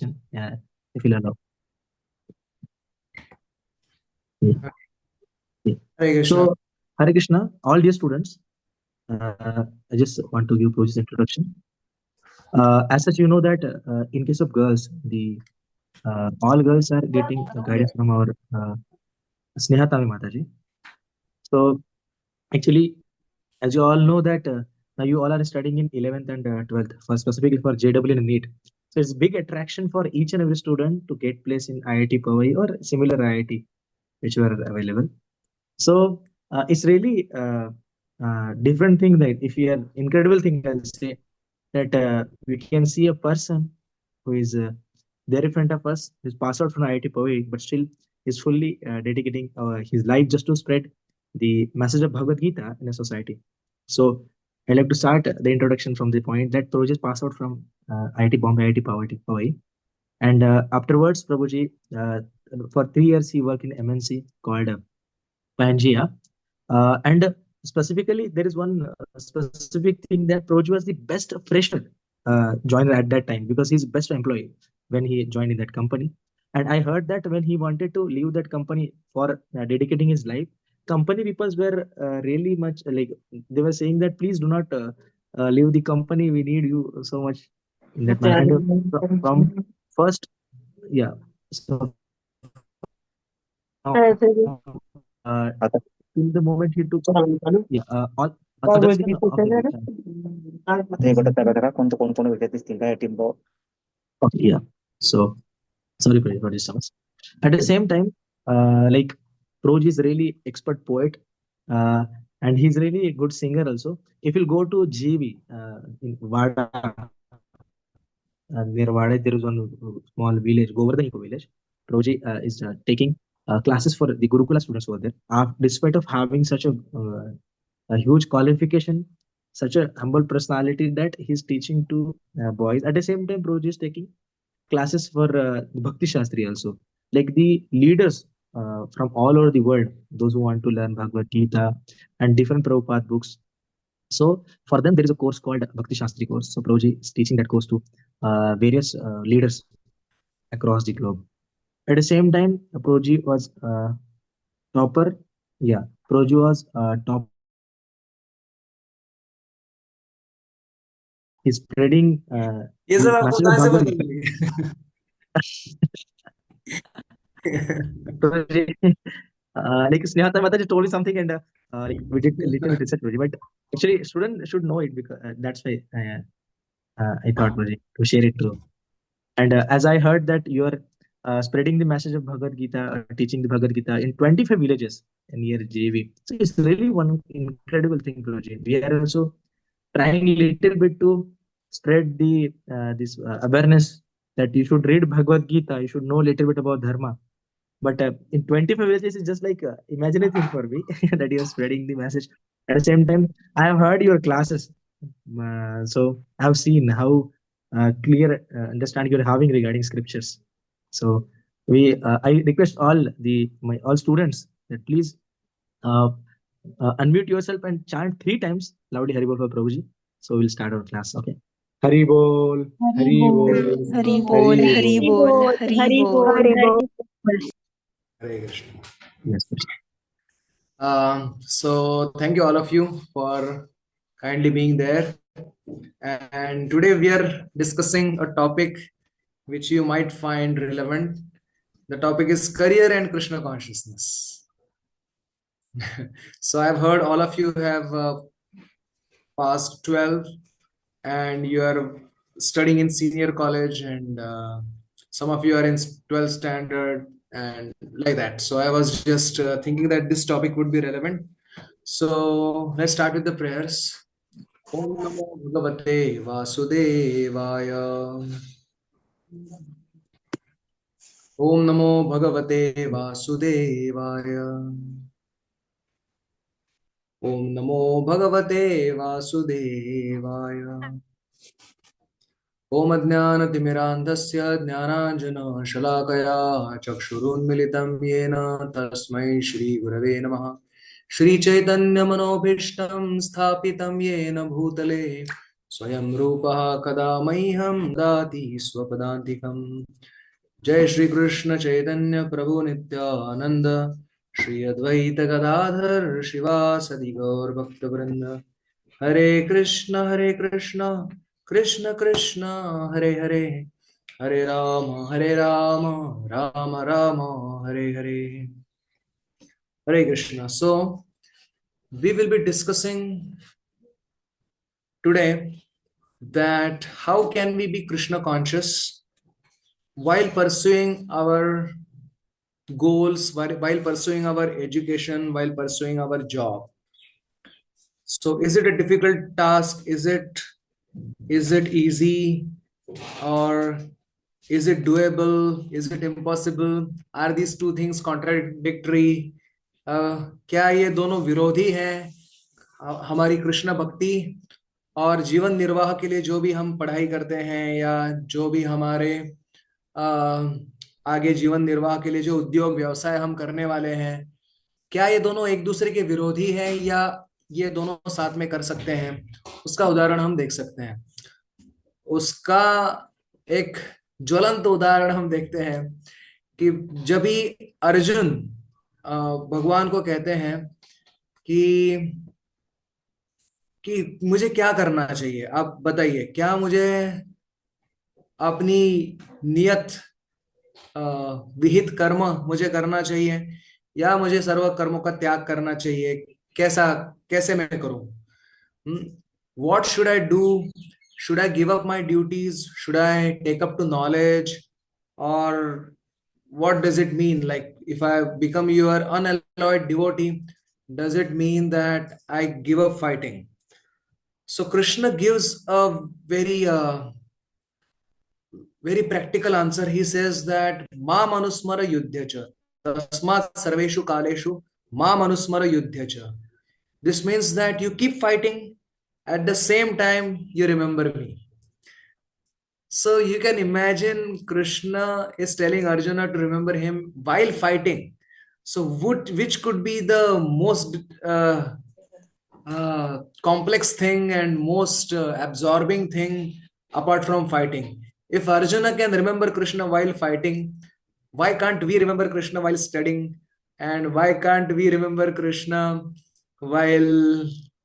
introduction, if you'll allow. Yeah. Yeah. Hare Krishna. So, Hare Krishna, all dear students, I just want to give Proj's introduction. As such, you know that in case of girls, the all girls are getting guidance from our Sneha Tami Mataji. So, actually, as you all know that now you all are studying in 11th and 12th, for specifically for JEE and NEET. So it's big attraction for each and every student to get place in IIT Powai or similar IIT which were available. So it's really different thing that if you are incredible thing I'll say that we can see a person who is there in front of us who's passed out from IIT Powai but still is fully dedicating his life just to spread the message of Bhagavad Gita in a society. So I like to start the introduction from the point that Prabhuji passed out from IIT Bombay, IIT Powai, and afterwards Prabhuji for 3 years he worked in MNC called Pangea. And specifically, there is one specific thing that Proj was the best fresher joiner at that time because he's best employee when he joined in that company. And I heard that when he wanted to leave that company for dedicating his life, company people were really much like they were saying that please do not leave the company. We need you so much in that manner. And from first, yeah. So uh, till the moment he took, yeah, all others can okay, okay, yeah. So sorry for disturbance. At the same time, like Proj is really expert poet, uh, and he's really a good singer also. If you go to GV in Vada, near Vada, there is one small village, Govardhan village. Proj is taking classes for the Gurukula students over there. Despite of having such a huge qualification, such a humble personality that he's teaching to boys. At the same time, Proj is taking classes for Bhakti Shastri also. Like the leaders from all over the world, those who want to learn Bhagavad Gita and different Prabhupada books. So for them, there is a course called Bhakti Shastri course. So Prabhuji is teaching that course to various leaders across the globe. At the same time, Prabhuji was topper. Yeah, Prabhuji was top. He's spreading ये सब the आपको message of कहाँ से Bhagavad पता Gita. लगी? Like Sneha Mata just told me something, and like we did a little research, Roji, but actually student should know it because that's why I thought Roji, to share it too. And as I heard that you are spreading the message of Bhagavad Gita, teaching the Bhagavad Gita in 25 villages near JV. So it's really one incredible thing, Roji. We are also trying little bit to spread the this awareness that you should read Bhagavad Gita, you should know a little bit about Dharma. But in 25 villages, it's just like imagine thing for me that you're spreading the message. At the same time, I have heard your classes. So I have seen how clear understanding you're having regarding scriptures. So I request my all students that please uh, unmute yourself and chant 3 times loudly Haribol for Prabhuji. So we'll start our class. Okay. Haribol, Haribol, Hari बोल हरि बोल हरि बोल Hare Krishna. Yes, please. So thank you all of you for kindly being there. And today we are discussing a topic which you might find relevant. The topic is career and Krishna consciousness. So I've heard all of you have passed 12 and you are studying in senior college, and some of you are in 12th standard and like that. So I was just thinking that this topic would be relevant. So let's start with the prayers. Om Namo Bhagavate Vasudevaya. Om Namo Bhagavate Vasudevaya. Om Namo Bhagavate Vasudevaya. Om Ajnanatimirandhasya Jnananjana-shalakaya Chakshurunmilitam Yena Tasmai Shri Gurave Namaha. Shri Chaitanya Manobhishtam Sthapitam Yena Bhutale स्वयं रूपः कदा मह्यं ददाति स्वपदान्तिकम्। जय श्री कृष्ण चैतन्य प्रभु नित्यानंद, श्री अद्वैत गदाधर शिवासदि गौर भक्तवृंद। हरे कृष्ण कृष्ण कृष्ण हरे हरे, हरे Ram Ram Ram Hare Hare. Hare Krishna. So we will be discussing today that how can we be Krishna conscious while pursuing our goals, while pursuing our education, while pursuing our job. So is it a difficult task? Is it easy, or is it doable? Is it impossible? Are these two things contradictory? क्या ये दोनों विरोधी हैं? हमारी कृष्ण भक्ति और जीवन निर्वाह के लिए जो भी हम पढ़ाई करते हैं, या जो भी हमारे आगे जीवन निर्वाह के लिए जो उद्योग व्यवसाय हम करने वाले हैं, क्या ये दोनों एक दूसरे के विरोधी हैं या ये दोनों साथ में कर सकते हैं? उसका उदाहरण हम देख सकते हैं। उसका एक ज्वलंत उदाहरण हम देखते हैं कि जब भी अर्जुन भगवान को कहते हैं कि मुझे क्या करना चाहिए, आप बताइए, क्या मुझे अपनी नियत विहित कर्म मुझे करना चाहिए, या मुझे सर्व कर्मों का त्याग करना चाहिए? कैसे मैं करूं? What should I do? Should I give up my duties? Should I take up to knowledge? Or what does it mean? Like, if I become your unalloyed devotee, does it mean that I give up fighting? So Krishna gives a very practical answer. He says that mam anusmara yuddhya tasmat sarveshu kaleshu mam anusmara yuddhya. This means that you keep fighting, at the same time you remember me. So you can imagine Krishna is telling Arjuna to remember him while fighting. So which could be the most complex thing and most absorbing thing apart from fighting? If Arjuna can remember Krishna while fighting, why can't we remember Krishna while studying? And why can't we remember Krishna while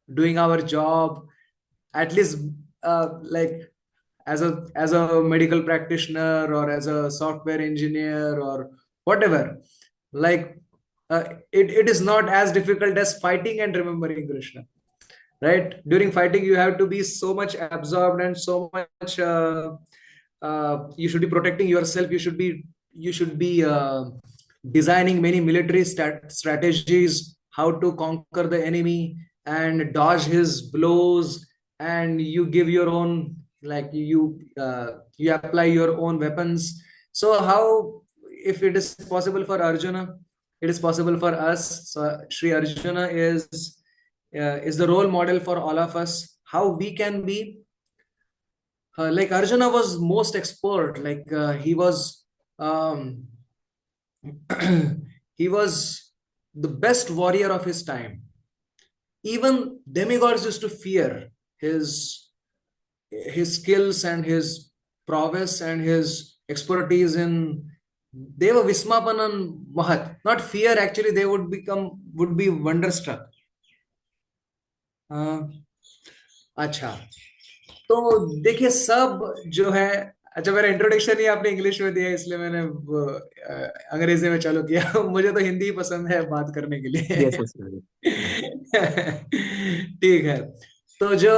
doing our job? At least like as a medical practitioner, or as a software engineer, or whatever. Like it is not as difficult as fighting and remembering Krishna, right? During fighting you have to be so much absorbed and so much you should be protecting yourself. You should be designing many military strategies, how to conquer the enemy and dodge his blows, and you give your own, like you apply your own weapons. So how, if it is possible for Arjuna, it is possible for us. So Sri Arjuna is the role model for all of us, how we can be like Arjuna was most expert. Like he was he was the best warrior of his time. Even demigods used to fear his skills and his prowess and his expertise in Deva Vismapanan Mahat. Not fear, actually, they would be wonderstruck. अच्छा, तो देखिए सब जो है, अच्छा मेरा introduction ही आपने English में दिया, इसलिए मैंने अंग्रेजी में चालू किया। मुझे तो हिंदी ही पसंद है बात करने के लिए। Yes, yes, sir. ठीक है। तो जो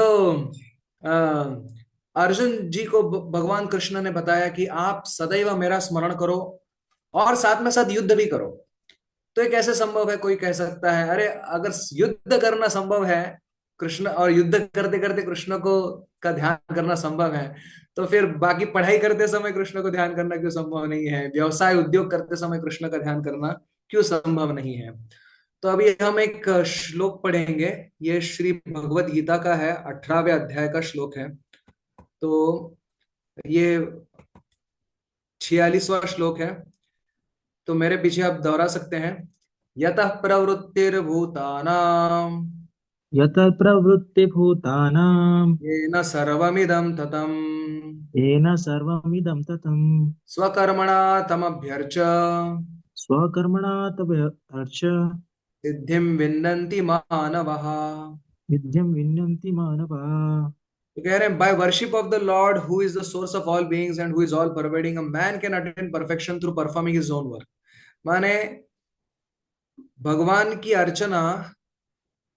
अर्जुन जी को भगवान कृष्ण ने बताया कि आप सदैव मेरा स्मरण करो और साथ में साथ युद्ध भी करो। तो ये कैसे संभव है? कोई कह सकता है, अरे अगर युद्ध करना संभव है कृष्ण, और युद्ध करते करते कृष्ण को का ध्यान करना संभव है, तो फिर बाकी पढ़ाई करते समय कृष्ण को ध्यान करना क्यों संभव नहीं है? व्यवसाय उद्योग करते समय कृष्ण का ध्यान करना क्यों संभव नहीं है? तो अभी हम एक श्लोक पढ़ेंगे। ये श्री भगवत गीता का है, 18वें अध्याय का श्लोक है। तो ये 46वां श्लोक है। तो मेरे पीछे आप दोहरा सकते हैं। यतः प्रवृत्तिर्भूतानां यतः प्रवृत्ति भूतानां येन सर्वमिदं ततम् येन सर्वमिदं ततं स्वकर्मणा तमभ्यर्च स्वकर्मणा तदर्च सिद्धिं विन्दन्ति मानवः। विद्यं विन्यन्ति मानवाः। तो कह रहे हैं by worship of the lord who is the source of all beings and who is all pervading, a man can attain perfection through performing his own work. माने भगवान की अर्चना,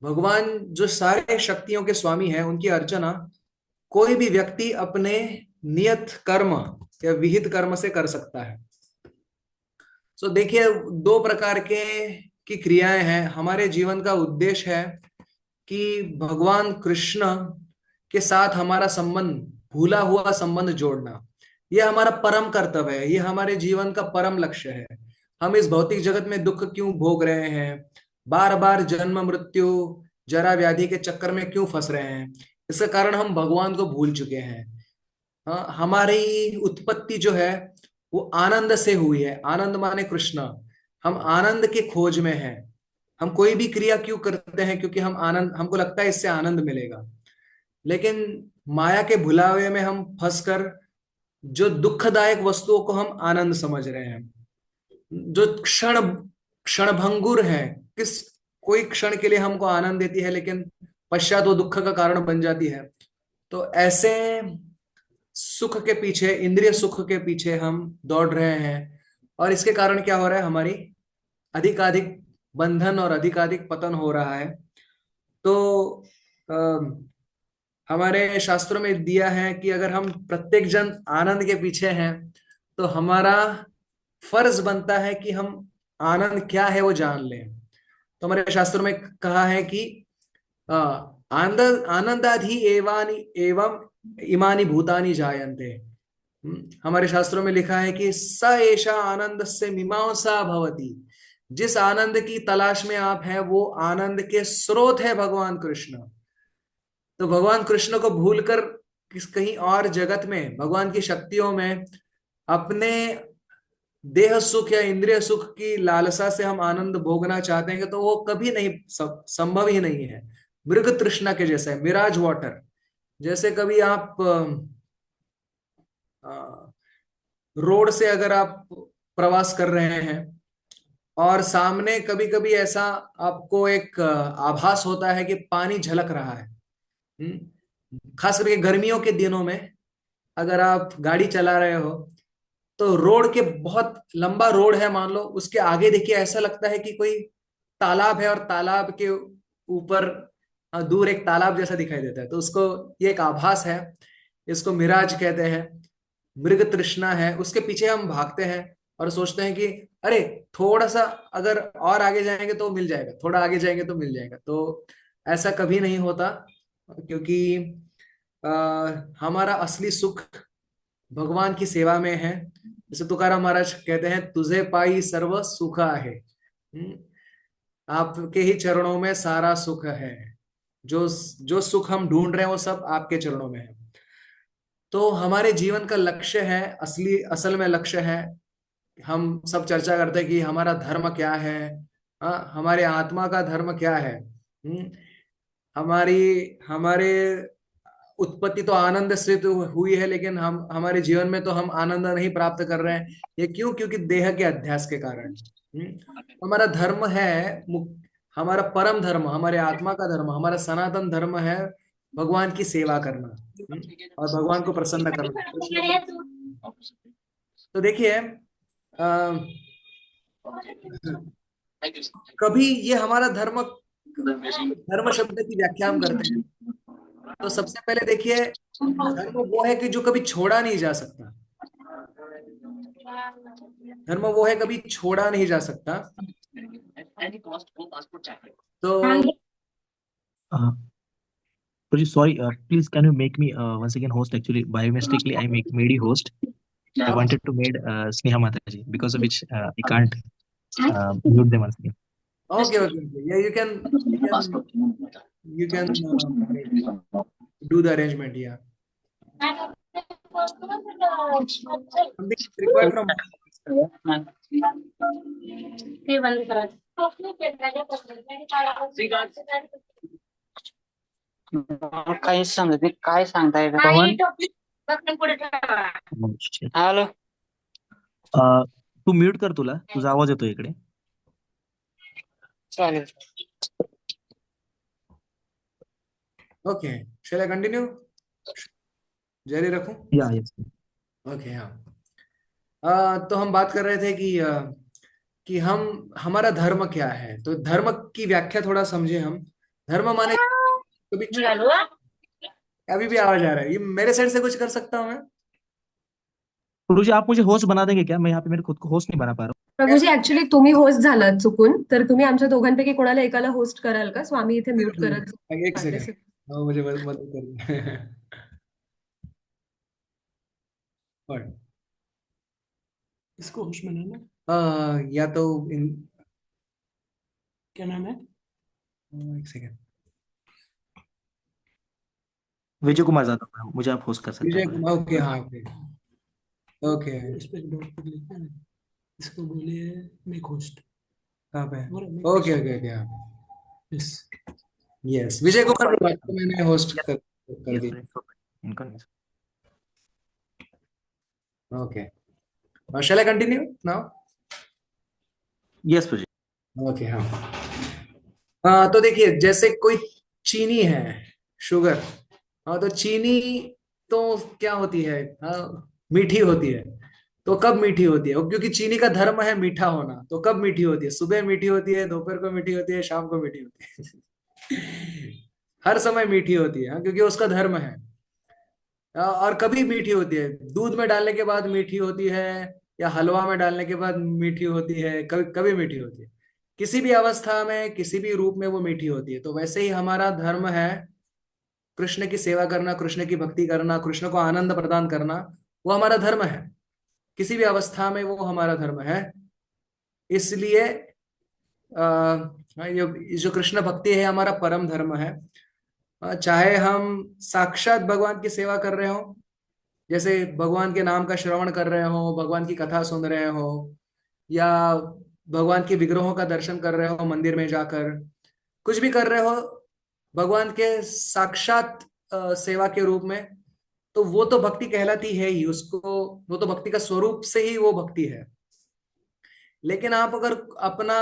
भगवान जो सारे शक्तियों के स्वामी हैं, उनकी अर्चना कोई भी व्यक्ति अपने नियत कर्म या विहित कर्म से कर सकता है। सो देखिए, दो प्रकार के की क्रियाएं हैं। हमारे जीवन का उद्देश्य है कि भगवान कृष्ण के साथ हमारा संबंध, भूला हुआ संबंध जोड़ना, यह हमारा परम कर्तव्य है, यह हमारे जीवन का परम लक्ष्य है। हम इस भौतिक जगत में दुख क्यों भोग रहे हैं, बार बार जन्म मृत्यु जरा व्याधि के चक्कर में क्यों फंस रहे हैं? इसका कारण हम भगवान को भूल चुके हैं। हाँ, हमारी उत्पत्ति जो है वो आनंद से हुई है। आनंद माने कृष्ण। हम आनंद के खोज में हैं। हम कोई भी क्रिया क्यों करते हैं? क्योंकि हम आनंद, हमको लगता है इससे आनंद मिलेगा। लेकिन माया के भुलावे में हम फंसकर जो दुखदायक वस्तुओं को हम आनंद समझ रहे हैं, जो क्षणभंगुर है, किस कोई क्षण के लिए हमको आनंद देती है लेकिन पश्चात वो दुख का कारण बन जाती है। तो ऐसे सुख के पीछे, इंद्रिय सुख के पीछे हम दौड़ रहे हैं, और इसके कारण क्या हो रहा है? हमारी अधिकाधिक बंधन और अधिकाधिक पतन हो रहा है। तो हमारे शास्त्रों में दिया है कि अगर हम प्रत्येक जन आनंद के पीछे हैं तो हमारा फर्ज बनता है कि हम आनंद क्या है वो जान लें। तो हमारे शास्त्रों में कहा है कि आनंद आनंदाधि एवानि एवं इमानि भूतानि जायन्ते। हमारे शास्त्रों में लिखा है कि स एषा आनंद से मीमांसा भवति। जिस आनंद की तलाश में आप हैं वो आनंद के स्रोत है भगवान कृष्ण। तो भगवान कृष्ण को भूलकर कहीं और जगत में, भगवान की शक्तियों में, अपने देह सुख या इंद्रिय सुख की लालसा से हम आनंद भोगना चाहते हैं तो वो कभी नहीं, संभव ही नहीं है। मृग तृष्णा के जैसा है, मिराज वाटर। जैसे कभी आप रोड से अगर आप प्रवास कर रहे हैं और सामने कभी कभी ऐसा आपको एक आभास होता है कि पानी झलक रहा है। खास करके गर्मियों के दिनों में अगर आप गाड़ी चला रहे हो तो रोड के, बहुत लंबा रोड है मान लो, उसके आगे देखिए ऐसा लगता है कि कोई तालाब है और तालाब के ऊपर दूर एक तालाब जैसा दिखाई देता है। तो उसको, ये एक आभास है, इसको मिराज कहते हैं। मृग तृष्णा है, उसके पीछे हम भागते हैं और सोचते हैं कि अरे थोड़ा सा अगर और आगे जाएंगे तो मिल जाएगा, थोड़ा आगे जाएंगे तो मिल जाएगा। तो ऐसा कभी नहीं होता, क्योंकि हमारा असली सुख भगवान की सेवा में है। जैसे तुकाराम महाराज कहते हैं, तुझे पाई सर्व सुखा है। आपके ही चरणों में सारा सुख है। जो जो सुख हम ढूंढ रहे हैं वो सब आपके चरणों में है। तो हमारे जीवन का लक्ष्य है, असल में लक्ष्य है, हम सब चर्चा करते हैं कि हमारा धर्म क्या है, हमारे आत्मा का धर्म क्या है। हमारी हमारे उत्पत्ति तो आनंद से तो हुई है, लेकिन हम, हमारे जीवन में तो हम आनंद नहीं प्राप्त कर रहे हैं। ये क्यों? क्योंकि देह के अध्यास के कारण। हमारा धर्म है, हमारा परम धर्म, हमारे आत्मा का धर्म, हमारा सनातन धर्म है भगवान की सेवा करना, और भगवान को प्रसन्न करना। तो देखिए, कभी ये हमारा धर्म, धर्म शब्द की व्याख्या हम करते हैं तो सबसे पहले देखिए, धर्म वो है कि जो कभी छोड़ा नहीं जा सकता। धर्म वो है कभी छोड़ा नहीं जा सकता। तो Sorry, please can you make me once again host? Actually, by mistakenly I made you host. I wanted to made Sneha Mataji, because of which I can't mute them once again. okay, yeah, you can do the arrangement. Yeah, something is required from मला काहीच समजत नाही काय सांगताय का. पवन hello. तू mute कर, तुला तुझा आवाज येतो इकडे. चालेल. ओके, शैल आई कंटिन्यू, जारी रखूं? या यस. ओके, हाँ। तो हम बात कर रहे थे कि हमारा धर्म क्या है। तो धर्म की व्याख्या थोड़ा समझे हम। धर्म माने कभी अभी भी आवाज आ रहा है, ये मेरे साइड से कुछ कर सकता हूँ मैं? गुरुजी आप मुझे होस्ट बना देंगे क्या? मैं यहाँ पे मेरे खुद को होस्ट नहीं बना पा रहा प्रभूजी ऍक्च्युली तुम्ही होस्ट झालात चुकून, तर तुम्ही आमच्या दोघांपैकी कोणाला एकाला होस्ट कराल का? स्वामी इथे म्यूट करत एक सेकंड, मुझे मदद कर। और इसको होस्ट बनाना, या तो क्या नाम है? एक सेकंड, विजय कुमार यादव, मुझे आप होस्ट कर सकते विजय हैं। कुमार। ओके, हाँ, ओके। इस पे डॉट पर लिखना है, इसको बोलिए मेक होस्ट। कहाँ पे? और ओके, ओके, ओके, हाँ, यस। यस, विजय कुमार को बात तो मैंने होस्ट कर दी। Okay, shall I continue now? Yes प्रजी। ओके, हाँ। तो देखिए, जैसे कोई चीनी है, शुगर। हाँ, तो चीनी तो क्या होती है? मीठी होती है। तो कब मीठी होती है? क्योंकि चीनी का धर्म है मीठा होना। तो कब मीठी होती है? सुबह मीठी होती है, दोपहर को मीठी होती है, शाम को मीठी होती है। हर समय मीठी होती है, क्योंकि उसका धर्म है। और कभी मीठी होती है, दूध में डालने के बाद मीठी होती है, या हलवा में डालने के बाद मीठी होती है, कभी कभी मीठी होती है। किसी भी अवस्था में, किसी भी रूप में वो मीठी होती है। तो वैसे ही हमारा धर्म है कृष्ण की सेवा करना, कृष्ण की भक्ति करना, कृष्ण को आनंद प्रदान करना। वो हमारा धर्म है, किसी भी अवस्था में वो हमारा धर्म है। इसलिए ये जो कृष्ण भक्ति है हमारा परम धर्म है। चाहे हम साक्षात भगवान की सेवा कर रहे हो, जैसे भगवान के नाम का श्रवण कर रहे हो, भगवान की कथा सुन रहे हो, या भगवान के विग्रहों का दर्शन कर रहे हो मंदिर में जाकर, कुछ भी कर रहे हो भगवान के साक्षात सेवा के रूप में, तो वो तो भक्ति कहलाती है ही। उसको, वो तो भक्ति का स्वरूप से ही वो भक्ति है। लेकिन आप अगर अपना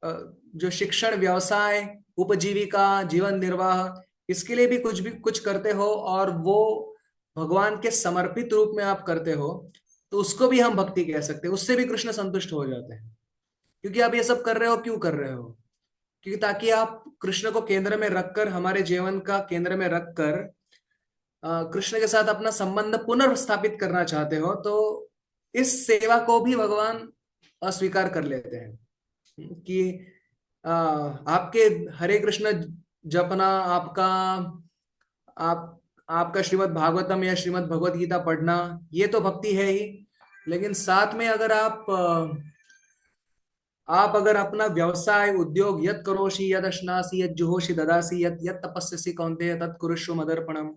जो शिक्षण, व्यवसाय, उपजीविका, जीवन निर्वाह, इसके लिए भी कुछ करते हो, और वो भगवान के समर्पित रूप में आप करते हो, तो उसको भी हम भक्ति कह सकते हैं। उससे भी कृष्ण संतुष्ट हो जाते हैं। क्योंकि आप ये सब कर रहे हो, क्यों कर रहे हो? क्योंकि ताकि आप कृष्ण को केंद्र में रखकर, हमारे जीवन का केंद्र में रखकर कृष्ण के साथ अपना संबंध पुनर्स्थापित करना चाहते हो, तो इस सेवा को भी भगवान अस्वीकार कर लेते हैं। कि आपके हरे कृष्ण जपना, आपका श्रीमद् भागवतम या श्रीमद् भगवत गीता पढ़ना, ये तो भक्ति है ही। लेकिन साथ में अगर आप अगर अपना व्यवसाय, उद्योग, यत् करोषि यद् अश्नासि यद् जुहोषि ददासि यत् यत् तपस्यसि कौन्तेय तत् कुरुष्व मदर्पणम,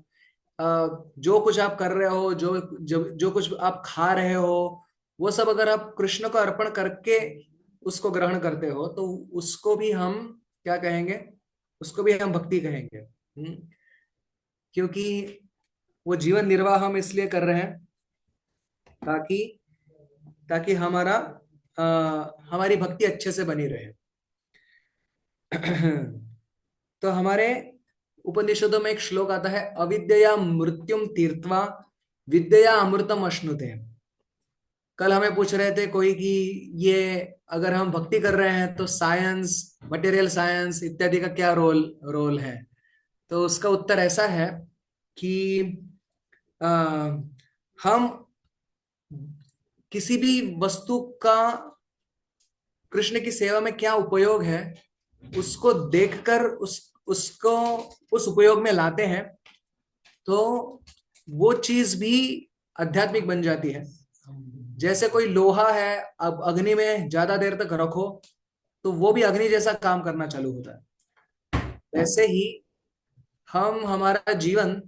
जो कुछ आप कर रहे हो, जो कुछ आप खा रहे हो, वो सब अगर आप कृष्ण को अर्पण करके उसको ग्रहण करते हो, तो उसको भी हम क्या कहेंगे? उसको भी हम भक्ति कहेंगे। क्योंकि वो जीवन निर्वाह हम इसलिए कर रहे हैं ताकि हमारी भक्ति अच्छे से बनी रहे। तो हमारे उपनिषदों में एक श्लोक आता है, अविद्यया मृत्युम तीर्थवा विद्यया अमृतम अश्नुते। कल हमें पूछ रहे थे कोई कि ये अगर हम भक्ति कर रहे हैं तो साइंस, मटेरियल साइंस इत्यादि का क्या रोल है? तो उसका उत्तर ऐसा है कि हम किसी भी वस्तु का कृष्ण की सेवा में क्या उपयोग है, उसको देखकर उसको उस उपयोग में लाते हैं, तो वो चीज भी आध्यात्मिक बन जाती है। जैसे कोई लोहा है, अब अग्नि में ज्यादा देर तक रखो तो वो भी अग्नि जैसा काम करना चालू होता है। वैसे ही हमारा जीवन,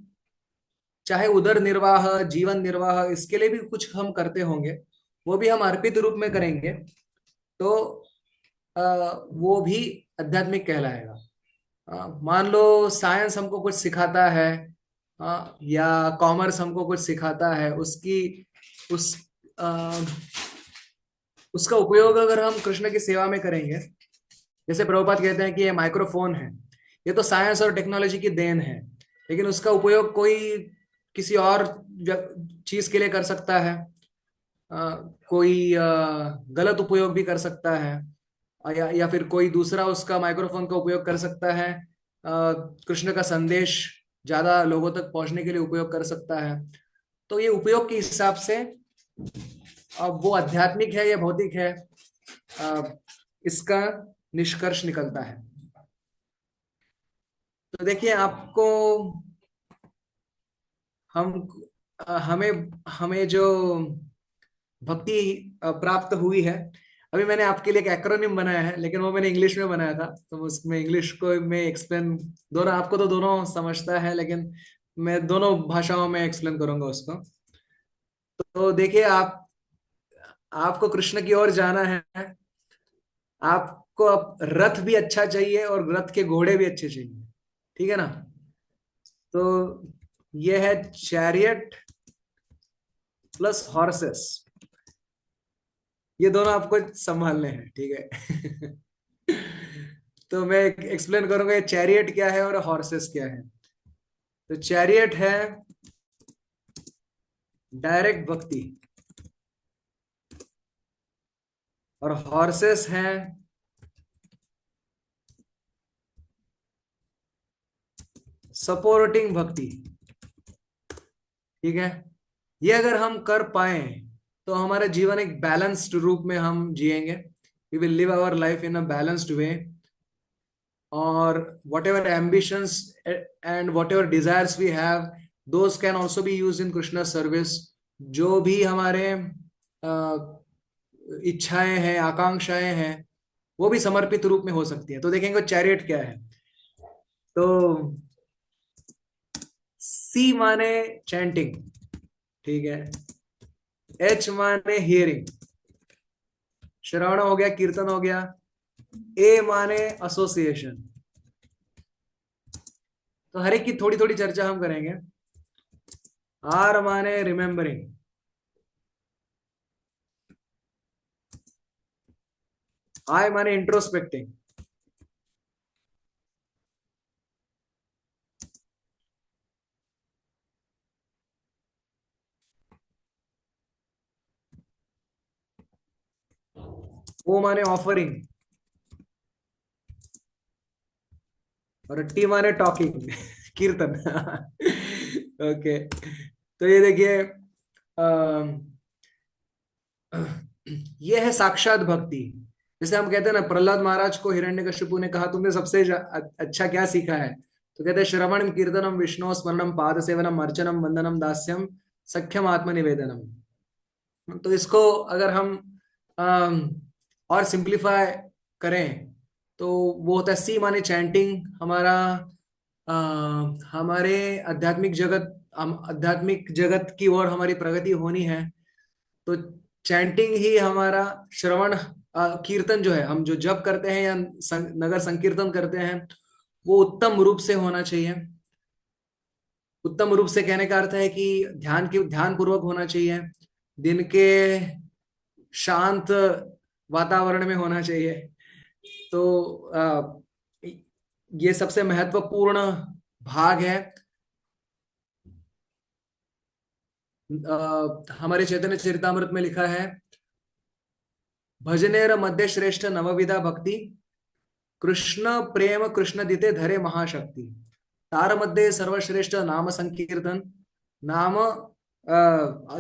चाहे उदर निर्वाह, जीवन निर्वाह, इसके लिए भी कुछ हम करते होंगे, वो भी हम अर्पित रूप में करेंगे, तो वो भी आध्यात्मिक कहलाएगा। मान लो साइंस हमको कुछ सिखाता है, या कॉमर्स हमको कुछ सिखाता है, उस आ, उसका उपयोग अगर हम कृष्ण की सेवा में करेंगे, जैसे प्रभुपाद कहते हैं कि ये माइक्रोफोन है, ये तो साइंस और टेक्नोलॉजी की देन है, लेकिन उसका उपयोग कोई किसी और चीज के लिए कर सकता है, कोई गलत उपयोग भी कर सकता है, या फिर कोई दूसरा उसका माइक्रोफोन का उपयोग कर सकता है, कृष्ण का संदेश ज्यादा लोगों तक पहुंचने के लिए उपयोग कर सकता है। तो ये उपयोग के हिसाब से अब वो आध्यात्मिक है या भौतिक है, इसका निष्कर्ष निकलता है। तो देखिए, आपको हमें हमें जो भक्ति प्राप्त हुई है, अभी मैंने आपके लिए एक एक्रोनिम बनाया है, लेकिन वो मैंने इंग्लिश में बनाया था, तो उसमें इंग्लिश को मैं एक्सप्लेन, दोनों आपको तो दोनों समझता है, लेकिन मैं दोनों भाषाओं में एक्सप्लेन करूंगा उसको। तो देखिए, आपको कृष्ण की ओर जाना है, आपको अब रथ भी अच्छा चाहिए और रथ के घोड़े भी अच्छे चाहिए, ठीक है ना? तो ये है चैरियट प्लस हॉर्सेस, ये दोनों आपको संभालने हैं, ठीक है? तो मैं एक्सप्लेन करूंगा ये चैरियट क्या है और हॉर्सेस क्या है। तो चैरियट है डायरेक्ट भक्ति, और हॉर्सेस हैं सपोर्टिंग भक्ति, ठीक है? ये अगर हम कर पाए तो हमारा जीवन एक बैलेंस्ड रूप में हम जिएंगे, we will live our life in a balanced way, और whatever ambitions and whatever desires we have, those can also be used in Krishna service। जो भी हमारे इच्छाएं हैं, आकांक्षाएं हैं, वो भी समर्पित रूप में हो सकती है। तो देखेंगे चैरियट क्या है। तो सी माने चैंटिंग, ठीक है? एच माने हियरिंग, श्रवण हो गया, कीर्तन हो गया। ए माने एसोसिएशन। तो हर एक की थोड़ी थोड़ी चर्चा हम करेंगे। आर माने रिमेम्बरिंग, आई माने इंट्रोस्पेक्टिंग, ओ माने ऑफरिंग, और टी माने टॉकिंग, कीर्तन। ओके, तो ये देखिए, ये है साक्षात भक्ति। जैसे हम कहते हैं ना, प्रहलाद महाराज को हिरण्यकशिपु ने कहा तुमने सबसे अच्छा क्या सीखा है? तो कहते हैं श्रवणम कीर्तनम विष्णु स्मरणम पाद सेवनम अर्चनम वंदनम दास्यम सख्यम आत्मनिवेदनम। तो इसको अगर हम और सिंप्लीफाई करें तो वो होता है सी माने चैंटिंग। हमारे आध्यात्मिक जगत की ओर हमारी प्रगति होनी है, तो चैंटिंग ही हमारा श्रवण, कीर्तन जो है, हम जो जप करते हैं या नगर संकीर्तन करते हैं, वो उत्तम रूप से होना चाहिए। उत्तम रूप से कहने का अर्थ है कि ध्यान पूर्वक होना चाहिए, दिन के शांत वातावरण में होना चाहिए। तो ये सबसे महत्वपूर्ण भाग है। हमारे चैतन्य चरितामृत में लिखा है, भजनेर मध्य श्रेष्ठ नवविधा भक्ति, कृष्ण प्रेम कृष्ण दिते धरे महाशक्ति, तार मध्य सर्वश्रेष्ठ नाम संकीर्तन, नाम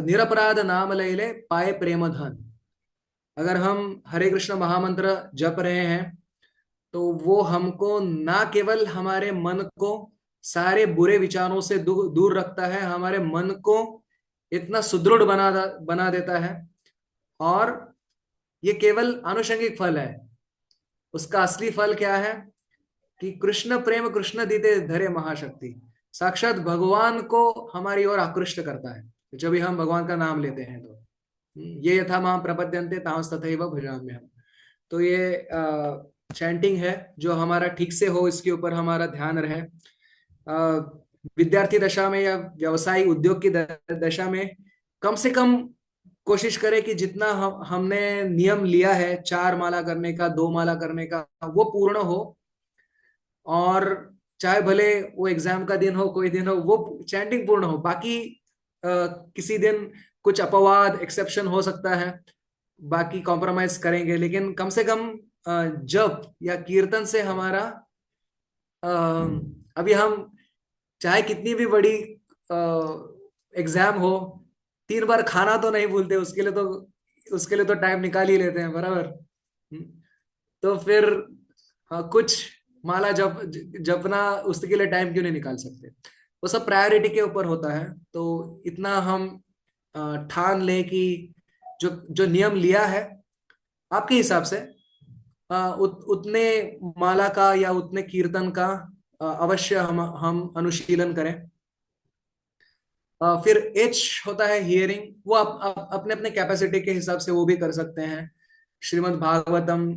निरपराध नाम लैले पाए प्रेम धन। अगर हम हरे कृष्ण महामंत्र जप रहे हैं तो वो हमको ना केवल हमारे मन को सारे बुरे विचारों से दूर रखता है, हमारे मन को इतना सुदृढ़ बना देता है, और ये केवल आनुषंगिक फल है। उसका असली फल क्या है कि कृष्ण प्रेम कृष्ण दिते धरे महाशक्ति, साक्षात भगवान को हमारी ओर आकृष्ट करता है जब भी हम भगवान का नाम लेते हैं। तो ये यथा मां प्रपद्यन्ते तांस्तथैव भजाम्यहम्। तो ये चैंटिंग है जो हमारा ठीक से हो, इसके ऊपर हमारा ध्यान रहे। विद्यार्थी दशा में या व्यवसाय उद्योग की दशा में कम से कम कोशिश करें कि जितना हमने नियम लिया है 4 माला करने का, 2 माला करने का, वो पूर्ण हो। और चाहे भले वो एग्जाम का दिन हो, कोई दिन हो, वो चैंटिंग पूर्ण हो। बाकी किसी दिन कुछ अपवाद एक्सेप्शन हो सकता है, बाकी कॉम्प्रोमाइज करेंगे, लेकिन कम से कम जप या कीर्तन से हमारा अभी हम चाहे कितनी भी बड़ी एग्जाम हो, 3 बार खाना तो नहीं भूलते, उसके लिए तो टाइम निकाल ही लेते हैं, बराबर। तो फिर कुछ माला जपना उसके लिए टाइम क्यों नहीं निकाल सकते। वो सब प्रायोरिटी के ऊपर होता है। तो इतना हम ठान ले कि जो जो नियम लिया है आपके हिसाब से उतने माला का या उतने कीर्तन का अवश्य हम अनुशीलन करें। फिर एच होता है हियरिंग। वो आप अपने अपने कैपेसिटी के हिसाब से वो भी कर सकते हैं। श्रीमद् भागवतम,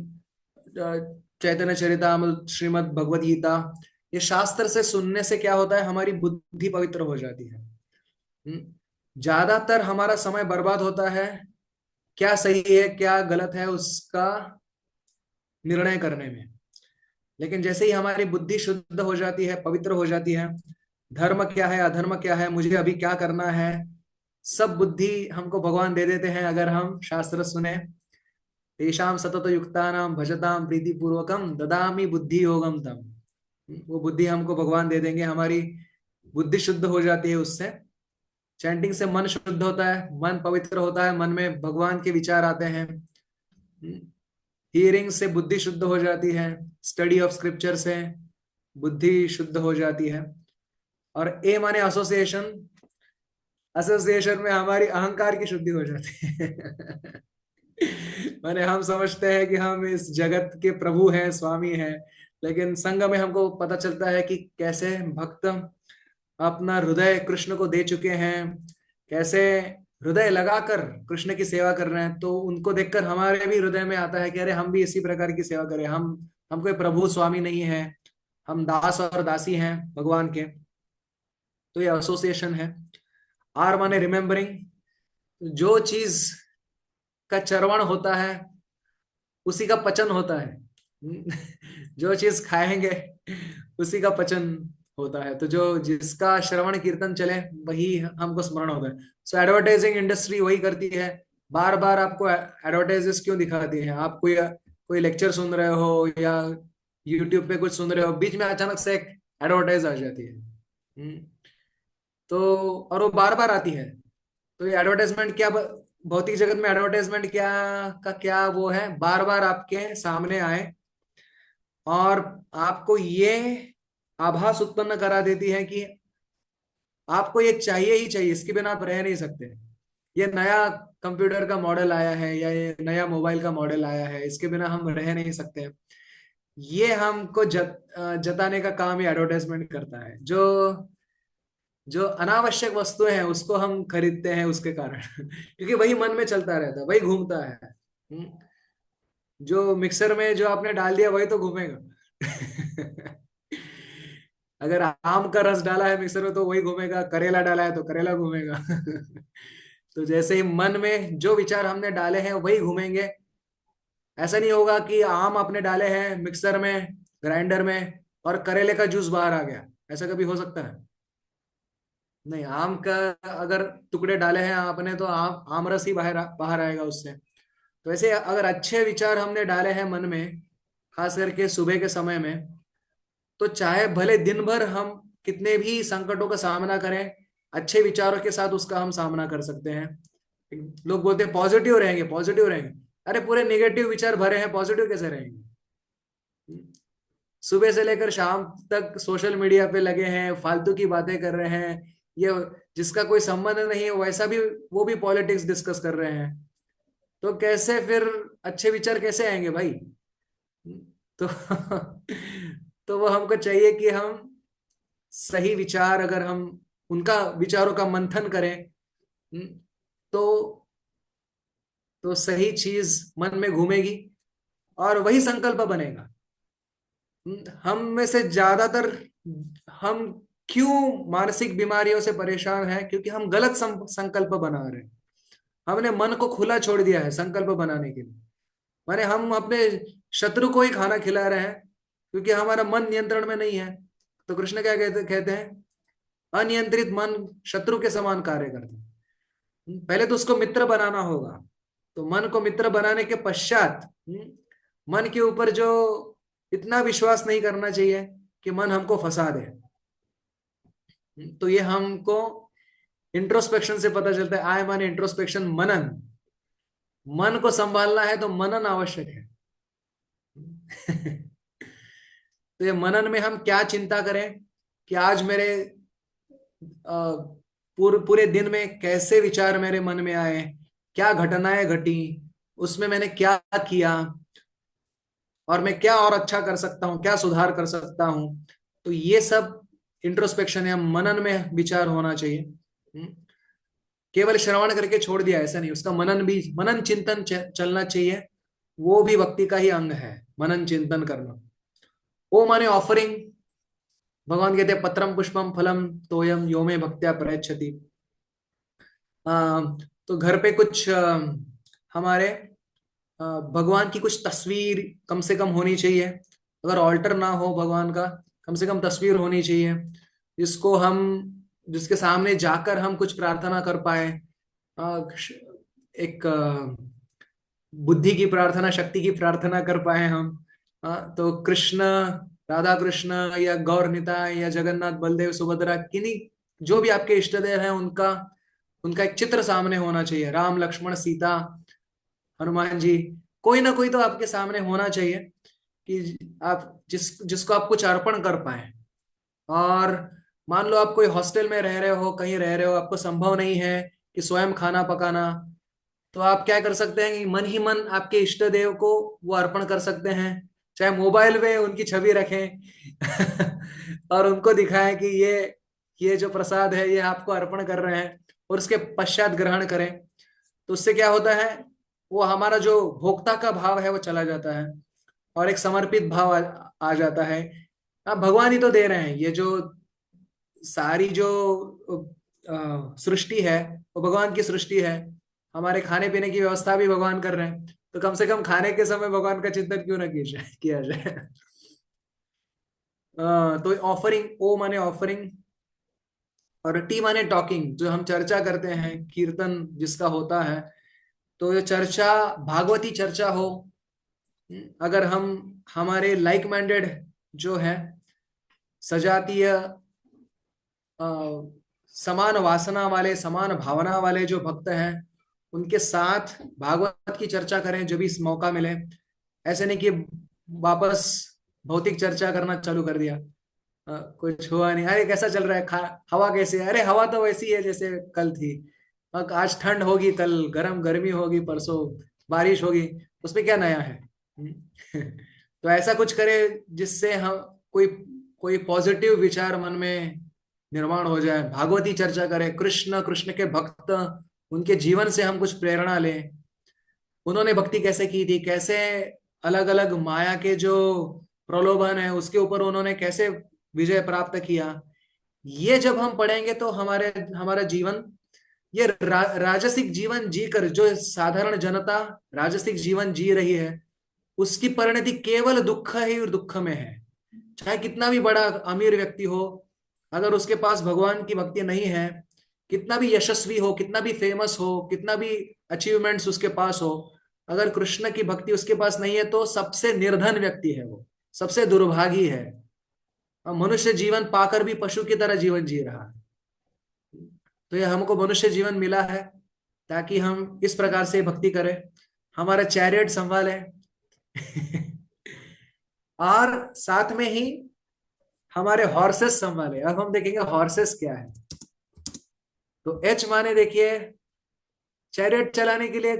चैतन्य चरितामृत, श्रीमद् भगवद गीता, ये शास्त्र से सुनने से क्या होता है, हमारी बुद्धि पवित्र हो जाती है। ज्यादातर हमारा समय बर्बाद होता है क्या सही है क्या गलत है उसका निर्णय करने में। लेकिन जैसे ही हमारी बुद्धि शुद्ध हो जाती है, पवित्र हो जाती है, धर्म क्या है, अधर्म क्या है, मुझे अभी क्या करना है, सब बुद्धि हमको भगवान दे देते हैं अगर हम शास्त्र सुने। तेषाम सतत युक्तानाम भजताम प्रीति पूर्वकम ददामि बुद्धि योगम तम। वो बुद्धि हमको भगवान दे देंगे, हमारी बुद्धि शुद्ध हो जाती है उससे। चैंटिंग से मन शुद्ध होता है, मन पवित्र होता है, मन में भगवान के विचार आते हैं। हियरिंग से बुद्धि शुद्ध हो जाती है, स्टडी ऑफ स्क्रिप्चर से बुद्धि शुद्ध हो जाती है। और ए माने एसोसिएशन, एसोसिएशन में हमारी अहंकार की शुद्धि हो जाती है। माने हम समझते हैं कि हम इस जगत के प्रभु हैं, स्वामी हैं, लेकिन संग में हमको पता चलता है कि कैसे भक्त अपना हृदय कृष्ण को दे चुके हैं, कैसे हृदय लगाकर कृष्ण की सेवा कर रहे हैं। तो उनको देखकर हमारे भी हृदय में आता है कि अरे हम भी इसी प्रकार की सेवा करें। हम कोई प्रभु स्वामी नहीं है, हम दास और दासी हैं भगवान के। तो ये एसोसिएशन है। आर माने रिमेम्बरिंग। जो चीज का चरवण होता है उसी का पचन होता है। जो चीज खाएंगे उसी का पचन होता है। तो जो जिसका श्रवण कीर्तन चले वही हमको स्मरण होता है। सो एडवर्टाइजिंग इंडस्ट्री वही करती है, बार बार आपको एडवर्टाइजेस क्यों दिखाती है। आप कोई लेक्चर सुन रहे हो या यूट्यूब पे कुछ सुन रहे हो, बीच में अचानक से एक एडवर्टाइज आ जाती है। तो और वो बार बार आती है। तो ये एडवर्टाइजमेंट क्या, भौतिक जगत में एडवर्टाइजमेंट क्या का क्या वो है, बार बार आपके सामने आए और आपको ये आभास उत्पन्न करा देती है कि आपको ये चाहिए ही चाहिए, इसके बिना आप रह नहीं सकते। ये नया कंप्यूटर का मॉडल आया है या ये नया मोबाइल का मॉडल आया है, इसके बिना हम रह नहीं सकते। ये हमको जताने का काम ये एडवर्टाइजमेंट करता है। जो जो अनावश्यक वस्तुएं हैं उसको हम खरीदते हैं उसके कारण। क्योंकि वही मन में चलता रहता है, वही घूमता है। जो मिक्सर में जो आपने डाल दिया वही तो घूमेगा। अगर आम का रस डाला है मिक्सर में तो वही घूमेगा, करेला डाला है तो करेला घूमेगा। तो जैसे ही मन में जो विचार हमने डाले हैं वही घूमेंगे। ऐसा नहीं होगा कि आम आपने डाले हैं मिक्सर में, ग्राइंडर में, और करेले का जूस बाहर आ गया। ऐसा कभी हो सकता है? नहीं। आम का अगर टुकड़े डाले हैं आपने तो आम रस ही बाहर आएगा उससे। तो ऐसे अगर अच्छे विचार हमने डाले हैं मन में, खास करके सुबह के समय में, तो चाहे भले दिन भर हम कितने भी संकटों का सामना करें, अच्छे विचारों के साथ उसका हम सामना कर सकते हैं। लोग बोलते हैं पॉजिटिव रहेंगे, पॉजिटिव रहेंगे। अरे पूरे नेगेटिव विचार भरे हैं, पॉजिटिव कैसे रहेंगे? सुबह से लेकर शाम तक सोशल मीडिया पे लगे हैं, फालतू की बातें कर रहे हैं, ये जिसका कोई संबंध नहीं है वैसा भी वो भी पॉलिटिक्स डिस्कस कर रहे हैं। तो कैसे फिर अच्छे विचार कैसे आएंगे भाई? तो तो वो हमको चाहिए कि हम सही विचार, अगर हम उनका विचारों का मंथन करें तो सही चीज मन में घूमेगी और वही संकल्प बनेगा। हम में से ज्यादातर हम क्यों मानसिक बीमारियों से परेशान हैं? क्योंकि हम गलत संकल्प बना रहे हैं। हमने मन को खुला छोड़ दिया है संकल्प बनाने के लिए। माने हम अपने शत्रु को ही खाना खिला रहे हैं क्योंकि हमारा मन नियंत्रण में नहीं है। तो कृष्ण क्या कहते हैं? अनियंत्रित मन शत्रु के समान कार्य करता है। पहले तो उसको मित्र बनाना होगा। तो मन को मित्र बनाने के पश्चात मन के ऊपर जो इतना विश्वास नहीं करना चाहिए कि मन हमको फंसा दे। तो ये हमको इंट्रोस्पेक्शन से पता चलता है। आय माने इंट्रोस्पेक्शन, मनन। मन को संभालना है तो मनन आवश्यक है। तो ये मनन में हम क्या चिंता करें कि आज मेरे पूरे दिन में कैसे विचार मेरे मन में आए, क्या घटनाएं घटी, उसमें मैंने क्या किया और मैं क्या और अच्छा कर सकता हूं, क्या सुधार कर सकता हूं। तो ये सब इंट्रोस्पेक्शन या मनन में विचार होना चाहिए। केवल श्रवण करके छोड़ दिया ऐसा नहीं, उसका मनन भी, मनन चिंतन चलना चाहिए। वो भी भक्ति का ही अंग है, मनन चिंतन करना। ओ माने ऑफरिंग। भगवान कहते हैं पत्रम पुष्पम फलम तोयम यो मे भक्त्या प्रयच्छति। तो घर पे कुछ हमारे भगवान की कुछ तस्वीर कम से कम होनी चाहिए। अगर ऑल्टर ना हो भगवान का, कम से कम तस्वीर होनी चाहिए जिसको हम, जिसके सामने जाकर हम कुछ प्रार्थना कर पाए। एक बुद्धि की प्रार्थना, शक्ति की प्रार्थना कर पाए हम। तो कृष्ण, राधा कृष्ण या गौर निताय या जगन्नाथ बलदेव सुभद्रा, किन्हीं जो भी आपके इष्ट देव हैं उनका उनका एक चित्र सामने होना चाहिए। राम लक्ष्मण सीता हनुमान जी, कोई ना कोई तो आपके सामने होना चाहिए कि आप जिसको आप कुछ अर्पण कर पाए। और मान लो आप कोई हॉस्टल में रह रहे हो, कहीं रह रहे हो, आपको संभव नहीं है कि स्वयं खाना पकाना, तो आप क्या कर सकते हैं कि मन ही मन आपके इष्ट देव को वो अर्पण कर सकते हैं। चाहे मोबाइल में उनकी छवि रखें और उनको दिखाएं कि ये जो प्रसाद है ये आपको अर्पण कर रहे हैं, और उसके पश्चात ग्रहण करें। तो उससे क्या होता है, वो हमारा जो भोक्ता का भाव है वो चला जाता है और एक समर्पित भाव आ जाता है। अब भगवान ही तो दे रहे हैं। ये जो सारी जो सृष्टि है वो भगवान की सृष्टि है। हमारे खाने पीने की व्यवस्था भी भगवान कर रहे हैं। तो कम से कम खाने के समय भगवान का चिंतन क्यों ना किया जाए। तो ऑफरिंग, ओ माने ऑफरिंग और टी माने टॉकिंग। जो हम चर्चा करते हैं, कीर्तन जिसका होता है, तो ये चर्चा भागवती चर्चा हो। अगर हम हमारे लाइक माइंडेड जो है सजातीय समान वासना वाले, समान भावना वाले जो भक्त हैं, उनके साथ भागवत की चर्चा करें जब भी मौका मिले। ऐसे नहीं कि वापस भौतिक चर्चा करना चालू कर दिया। कुछ हुआ नहीं, अरे कैसा चल रहा है, हवा कैसे है? अरे हवा तो वैसी है जैसे कल थी। आज ठंड होगी, कल गर्मी होगी, परसों बारिश होगी, उसमें क्या नया है? तो ऐसा कुछ करे जिससे हम कोई कोई पॉजिटिव विचार मन में निर्माण हो जाए। भागवती चर्चा करें, कृष्ण, कृष्ण के भक्त, उनके जीवन से हम कुछ प्रेरणा लें। उन्होंने भक्ति कैसे की थी, कैसे अलग अलग माया के जो प्रलोभन है उसके ऊपर उन्होंने कैसे विजय प्राप्त किया। ये जब हम पढ़ेंगे तो हमारा जीवन, ये राजसिक जीवन जीकर जो साधारण जनता राजसिक जीवन जी रही है, उसकी परिणति केवल दुख ही और दुख में है। चाहे कितना भी बड़ा अमीर व्यक्ति हो, अगर उसके पास भगवान की भक्ति नहीं है, कितना भी यशस्वी हो, कितना भी फेमस हो, कितना भी अचीवमेंट्स उसके पास हो, अगर कृष्ण की भक्ति उसके पास नहीं है तो सबसे निर्धन व्यक्ति है वो, सबसे दुर्भागी है। मनुष्य जीवन पाकर भी पशु की तरह जीवन जी रहा है। तो ये हमको मनुष्य जीवन मिला है ताकि हम इस प्रकार से भक्ति करें, हमारा चैरियट संभाले और साथ में ही हमारे हॉर्सेस संभाले। अब हम देखेंगे हॉर्सेस क्या है। तो एच माने देखिए, चैरियट चलाने के लिए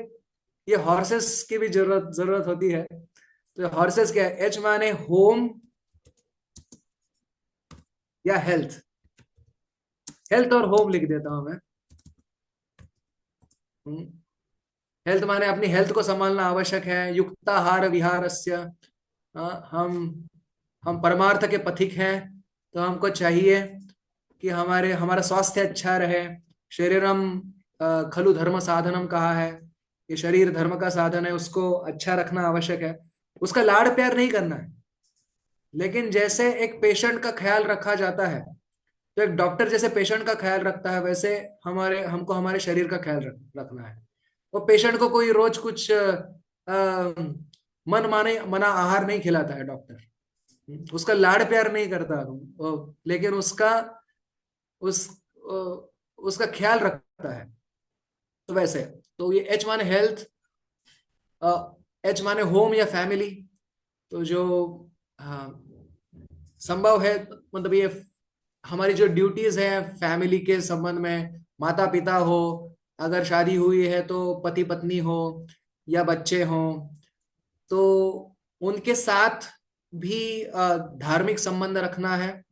ये हॉर्सेस की भी जरूरत होती है। तो हॉर्सेस क्या है? एच माने होम या हेल्थ। हेल्थ और होम लिख देता हूं मैं। हेल्थ माने अपनी हेल्थ को संभालना आवश्यक है। युक्ताहार विहारस्य, हम हम परमार्थ के पथिक हैं, तो हमको चाहिए कि हमारा स्वास्थ्य अच्छा रहे। शरीरम खलु धर्म साधनम कहा है, ये शरीर धर्म का साधन है, उसको अच्छा रखना आवश्यक है। उसका लाड़ प्यार नहीं करना है, लेकिन जैसे एक पेशेंट का ख्याल रखा जाता है, तो एक डॉक्टर जैसे पेशेंट का ख्याल रखता है, वैसे हमको हमारे शरीर का ख्याल रखना है। वो पेशेंट को कोई रोज कुछ मना आहार नहीं खिलाता है डॉक्टर, उसका लाड़ प्यार नहीं करता, लेकिन उस उसका ख्याल रखता है। तो वैसे तो ये एच माने हेल्थ, एच माने होम या फैमिली। तो जो संभव है, मतलब ये हमारी जो ड्यूटीज है फैमिली के संबंध में, माता पिता हो, अगर शादी हुई है तो पति पत्नी हो या बच्चे हो, तो उनके साथ भी धार्मिक संबंध रखना है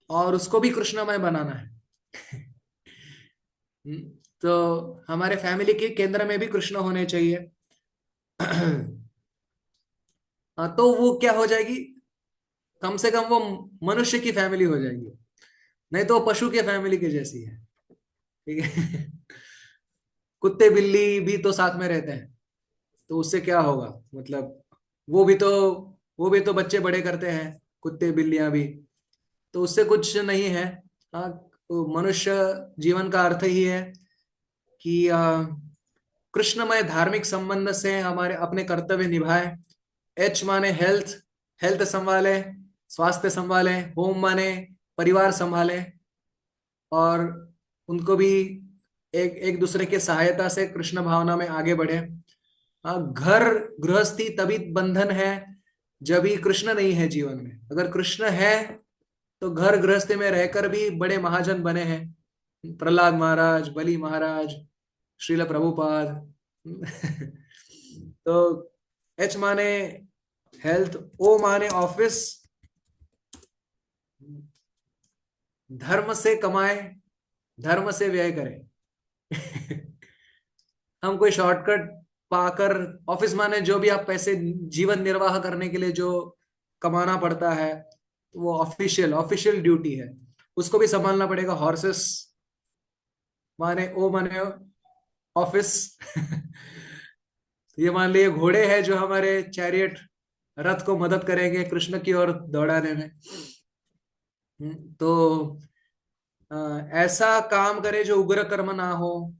और उसको भी कृष्णमय बनाना है। तो हमारे फैमिली के केंद्र में भी कृष्ण होने चाहिए। तो वो क्या हो जाएगी, कम से कम वो मनुष्य की फैमिली हो जाएगी, नहीं तो पशु के फैमिली के जैसी है। ठीक है। कुत्ते बिल्ली भी तो साथ में रहते हैं, तो उससे क्या होगा, मतलब वो भी तो बच्चे बड़े करते हैं, कुत्ते बिल्लियां भी, तो उससे कुछ नहीं है। हाँ, तो मनुष्य जीवन का अर्थ ही है कि कृष्णमय धार्मिक संबंध से हमारे अपने कर्तव्य निभाए। एच माने हेल्थ, हेल्थ संभाले, स्वास्थ्य संभाले। होम माने परिवार संभाले, और उनको भी एक एक दूसरे के सहायता से कृष्ण भावना में आगे बढ़े। हाँ, घर गृहस्थी तभी बंधन है जब ही कृष्ण नहीं है जीवन में। अगर कृष्ण है तो घर गृहस्थी में रहकर भी बड़े महाजन बने हैं, प्रहलाद महाराज, बलि महाराज, श्रील प्रभुपाद। तो एच माने हेल्थ, ओ माने ऑफिस, धर्म से कमाए, धर्म से व्यय करें। हम कोई शॉर्टकट पाकर, ऑफिस माने जो भी आप पैसे जीवन निर्वाह करने के लिए जो कमाना पड़ता है, वो ऑफिशियल ड्यूटी है, उसको भी संभालना पड़ेगा। हॉर्सेस माने ओ माने ऑफिस। ये मान लिए घोड़े हैं जो हमारे चैरियट रथ को मदद करेंगे कृष्ण की ओर दौड़ाने में। तो ऐसा काम करे जो उग्र कर्म ना हो,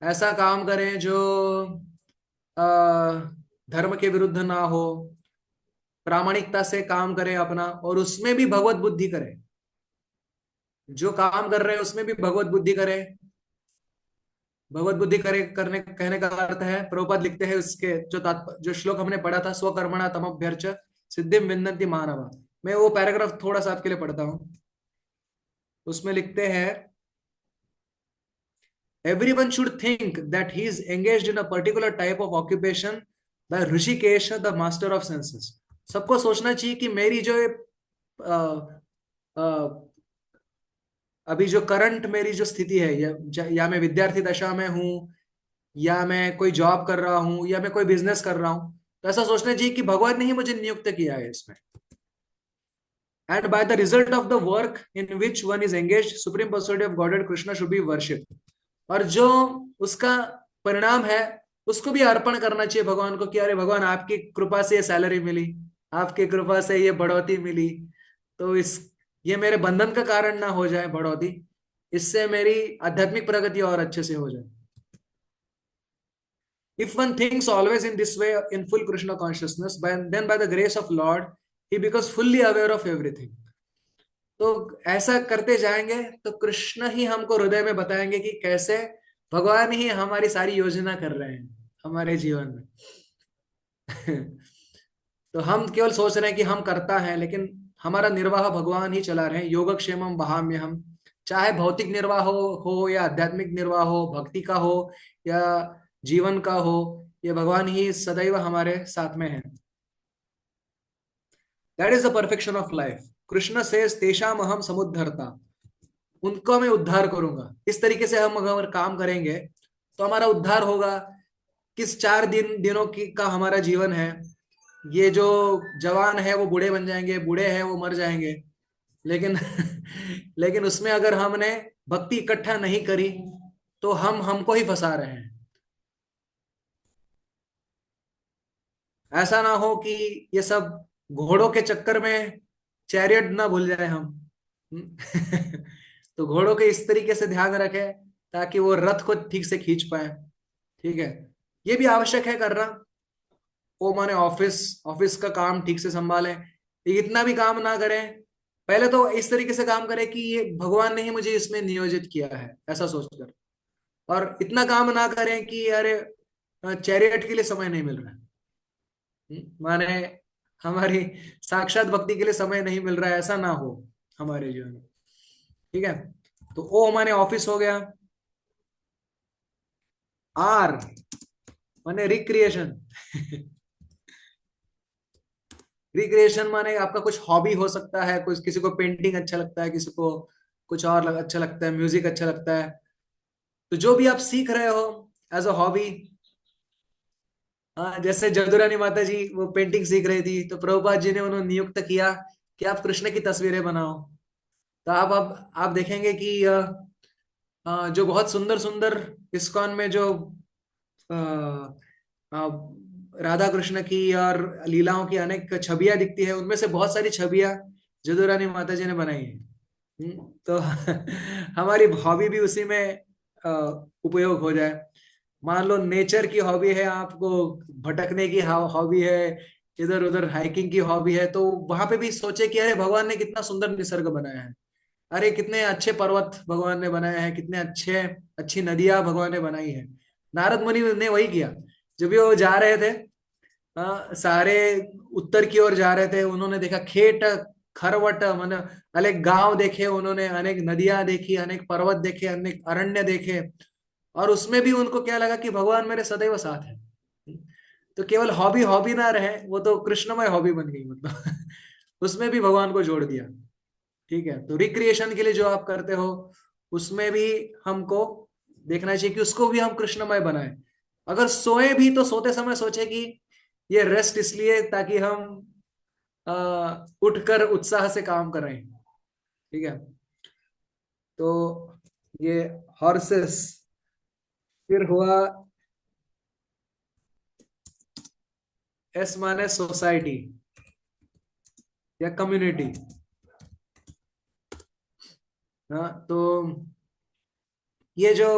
ऐसा काम करें जो धर्म के विरुद्ध ना हो, प्रामाणिकता से काम करें अपना, और उसमें भी भगवत बुद्धि करें। जो काम कर रहे हैं उसमें भी भगवत बुद्धि करें। भगवत बुद्धि करे करने कहने का अर्थ है, प्रभुपाद लिखते हैं उसके जो श्लोक हमने पढ़ा था, स्वकर्मणा तमभ्यर्च सिद्धिम विन्दन्ति मानवा। मैं वो पैराग्राफ थोड़ा सा आपके लिए पढ़ता हूं। उसमें लिखते हैं, everyone should think that he is engaged in a particular type of occupation by Rishikesh the master of senses। सबको सोचना चाहिए कि मेरी जो अभी जो करंट मेरी जो स्थिति है, या मैं विद्यार्थी दशा में हूं, या मैं कोई जॉब कर रहा हूं, या मैं कोई बिजनेस कर रहा हूं, तो ऐसा सोचना चाहिए कि भगवान ने ही मुझे नियुक्त किया है इसमें। And by the result of the work in which one is engaged, supreme personality of godhead Krishna should be worshipped. और जो उसका परिणाम है उसको भी अर्पण करना चाहिए भगवान को, कि अरे भगवान आपकी कृपा से ये सैलरी मिली, आपकी कृपा से ये बढ़ोतरी मिली, तो ये मेरे बंधन का कारण ना हो जाए बढ़ोतरी, इससे मेरी आध्यात्मिक प्रगति और अच्छे से हो जाए। If one thinks always in this way in full Krishna consciousness, then by the grace of Lord, he becomes fully aware of everything। तो ऐसा करते जाएंगे तो कृष्ण ही हमको हृदय में बताएंगे कि कैसे भगवान ही हमारी सारी योजना कर रहे हैं हमारे जीवन में। तो हम केवल सोच रहे हैं कि हम करता है, लेकिन हमारा निर्वाह भगवान ही चला रहे हैं। योगक्षेमम वहाम्य हम, चाहे भौतिक निर्वाह हो या आध्यात्मिक निर्वाह हो, भक्ति का हो या जीवन का हो, ये भगवान ही सदैव हमारे साथ में है। That is the perfection of life. Krishna से तेषाम अहम समुद्धरता, उनको मैं उद्धार करूंगा। इस तरीके से हम अगर काम करेंगे तो हमारा उद्धार होगा। किस 4 दिनों का हमारा जीवन है, ये जो जवान है वो बूढ़े बन जाएंगे, बूढ़े हैं वो मर जाएंगे, लेकिन लेकिन उसमें अगर हमने भक्ति इकट्ठा नहीं करी तो हम हमको ही फंसा रहे हैं। ऐसा ना हो कि ये सब घोड़ों के चक्कर में चैरियट ना भूल जाए हम। तो घोड़ों के इस तरीके से ध्यान रखें ताकि वो रथ को ठीक से खींच पाए। ठीक है, ये भी आवश्यक है करना। वो माने ऑफिस ऑफिस का काम ठीक से संभालें, ये इतना भी काम ना करें। पहले तो इस तरीके से काम करें कि ये भगवान ने ही मुझे इसमें नियोजित किया है ऐसा सोचकर, और इतना काम ना करें कि अरे चैरियट के लिए समय नहीं मिल रहा है। माने हमारी साक्षात भक्ति के लिए समय नहीं मिल रहा है, ऐसा ना हो हमारे जीवन में। ठीक है, तो ओ माने ऑफिस हो गया। आर माने रिक्रिएशन। रिक्रिएशन माने आपका कुछ हॉबी हो सकता है, कुछ किसी को पेंटिंग अच्छा लगता है, किसी को कुछ और अच्छा लगता है, म्यूजिक अच्छा लगता है। तो जो भी आप सीख रहे हो एज अ हॉबी, हाँ, जैसे जदुरानी माता जी वो पेंटिंग सीख रही थी तो प्रभुपाद जी ने उन्हें नियुक्त किया कि आप कृष्ण की तस्वीरें बनाओ। तो आप देखेंगे कि जो बहुत सुंदर सुंदर इस्कॉन में जो अ, अ, राधा कृष्ण की और लीलाओं की अनेक छवियां दिखती है, उनमें से बहुत सारी छवियां जदुरानी माता जी ने बनाई है। तो हमारी हॉबी भी उसी में अ, उपयोग हो जाए। मान लो नेचर की हॉबी है आपको, भटकने की हॉबी है, इधर उधर हाइकिंग की हॉबी है, तो वहां पे भी सोचे कि अरे भगवान ने कितना सुंदर निसर्ग बनाया है, अरे कितने अच्छे पर्वत भगवान ने बनाए हैं, कितने अच्छे अच्छी नदियां भगवान ने बनाई है। नारद मुनि ने वही किया। जब भी वो जा रहे थे, सारे उत्तर की ओर जा रहे थे, उन्होंने देखा खेत खरवट मन अनेक गांव देखे उन्होंने, अनेक नदियां देखी, अनेक पर्वत देखे, अनेक अरण्य देखे, और उसमें भी उनको क्या लगा कि भगवान मेरे सदैव साथ है। तो केवल हॉबी हॉबी ना रहे, वो तो कृष्णमय हॉबी बन गई मतलब। उसमें भी भगवान को जोड़ दिया। ठीक है, तो रिक्रिएशन के लिए जो आप करते हो उसमें भी हमको देखना चाहिए कि उसको भी हम कृष्णमय बनाए। अगर सोए भी तो सोते समय सोचे कि ये रेस्ट इसलिए ताकि हम उठकर उत्साह से काम करें। ठीक है, तो ये हॉर्सेस। फिर हुआ एस माने सोसाइटी या कम्युनिटी। हाँ, तो ये जो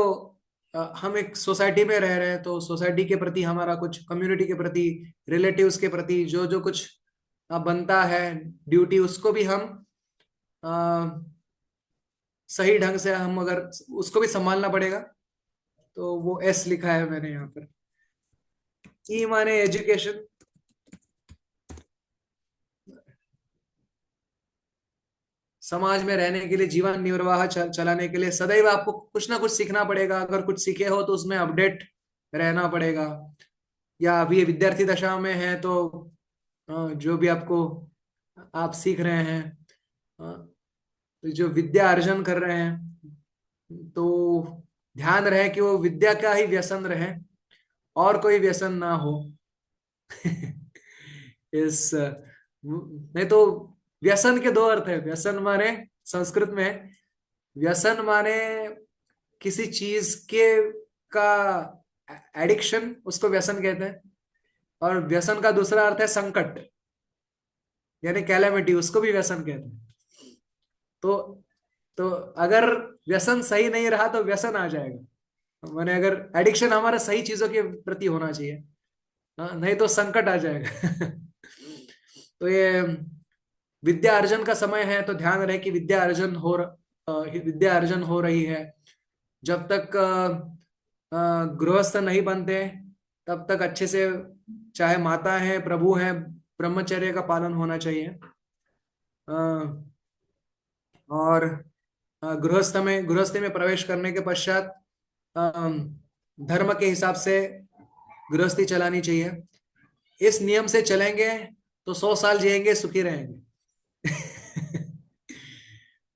हम एक सोसाइटी में रह रहे हैं तो सोसाइटी के प्रति हमारा कुछ, कम्युनिटी के प्रति, रिलेटिव्स के प्रति जो जो कुछ बनता है ड्यूटी, उसको भी हम अ, सही ढंग से हम अगर उसको भी संभालना पड़ेगा। तो वो एस लिखा है मैंने यहाँ पर। ई माने एजुकेशन। समाज में रहने के लिए, जीवन निर्वाह चलाने के लिए सदैव आपको कुछ ना कुछ सीखना पड़ेगा। अगर कुछ सीखे हो तो उसमें अपडेट रहना पड़ेगा। या अभी विद्यार्थी दशा में है तो जो भी आपको आप सीख रहे हैं, तो जो विद्या अर्जन कर रहे हैं, तो ध्यान रहे कि वो विद्या का ही व्यसन रहे और कोई व्यसन ना हो। इस नहीं तो व्यसन के दो अर्थ है। व्यसन माने संस्कृत में व्यसन माने किसी चीज के का एडिक्शन, उसको व्यसन कहते हैं। और व्यसन का दूसरा अर्थ है संकट, यानी कैलेमिटी, उसको भी व्यसन कहते हैं। तो तो अगर व्यसन सही नहीं रहा तो व्यसन आ जाएगा। माने अगर एडिक्शन हमारा सही चीजों के प्रति होना चाहिए, हाँ, नहीं तो संकट आ जाएगा। तो ये विद्या अर्जन का समय है, तो ध्यान रहे कि विद्या अर्जन हो रही है। जब तक गृहस्थ नहीं बनते तब तक अच्छे से, चाहे माता है प्रभु है, ब्रह्मचर्य का पालन होना चाहिए। अ, और गृहस्थी में प्रवेश करने के पश्चात धर्म के हिसाब से गृहस्थी चलानी चाहिए। इस नियम से चलेंगे तो 100 साल जिएंगे, सुखी रहेंगे।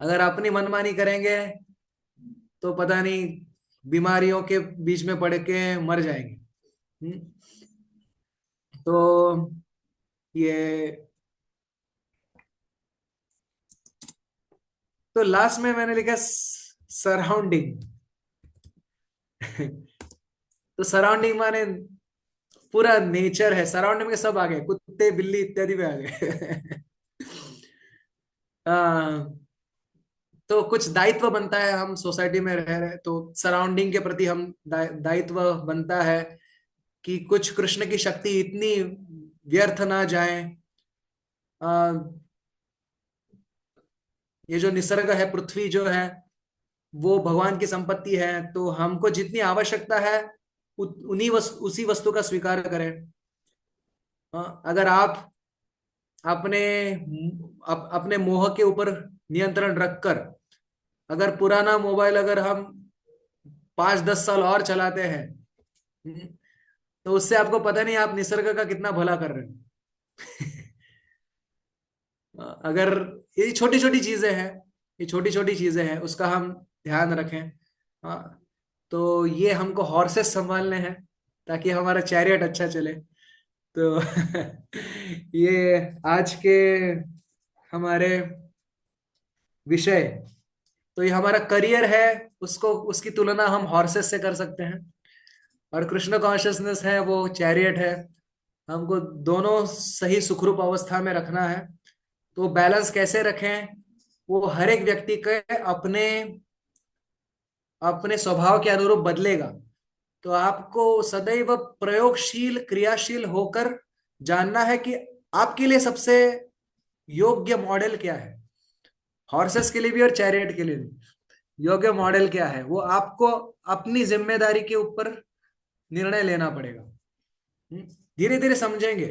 अगर अपनी मनमानी करेंगे तो पता नहीं बीमारियों के बीच में पड़ के मर जाएंगे। तो ये तो लास्ट में मैंने लिखा सराउंडिंग। तो सराउंडिंग माने पूरा नेचर है, सराउंडिंग में सब आ गए, कुत्ते बिल्ली इत्यादि भी आ गए। तो कुछ दायित्व बनता है, हम सोसाइटी में रह रहे तो सराउंडिंग के प्रति हम दायित्व बनता है कि कुछ कृष्ण की शक्ति इतनी व्यर्थ ना जाए। ये जो निसर्ग है, पृथ्वी जो है वो भगवान की संपत्ति है, तो हमको जितनी आवश्यकता है उसी वस्तु का स्वीकार करें। अगर आप अपने अपने मोह के ऊपर नियंत्रण रखकर अगर पुराना मोबाइल अगर हम 5-10 साल और चलाते हैं, तो उससे आपको पता नहीं आप निसर्ग का कितना भला कर रहे हैं। अगर ये छोटी छोटी चीजें हैं, ये छोटी छोटी चीजें हैं, उसका हम ध्यान रखें। तो ये हमको हॉर्सेस संभालने हैं ताकि हमारा चैरियट अच्छा चले। तो ये आज के हमारे विषय, तो ये हमारा करियर है, उसको उसकी तुलना हम हॉर्सेस से कर सकते हैं, और कृष्ण कॉन्शियसनेस है वो चैरियट है। हमको दोनों सही सुखरूप अवस्था में रखना है। तो बैलेंस कैसे रखें वो हर एक व्यक्ति के अपने अपने स्वभाव के अनुरूप बदलेगा। तो आपको सदैव प्रयोगशील क्रियाशील होकर जानना है कि आपके लिए सबसे योग्य मॉडल क्या है। हॉर्सेस के लिए भी और चैरियट के लिए भी योग्य मॉडल क्या है, वो आपको अपनी जिम्मेदारी के ऊपर निर्णय लेना पड़ेगा। धीरे धीरे समझेंगे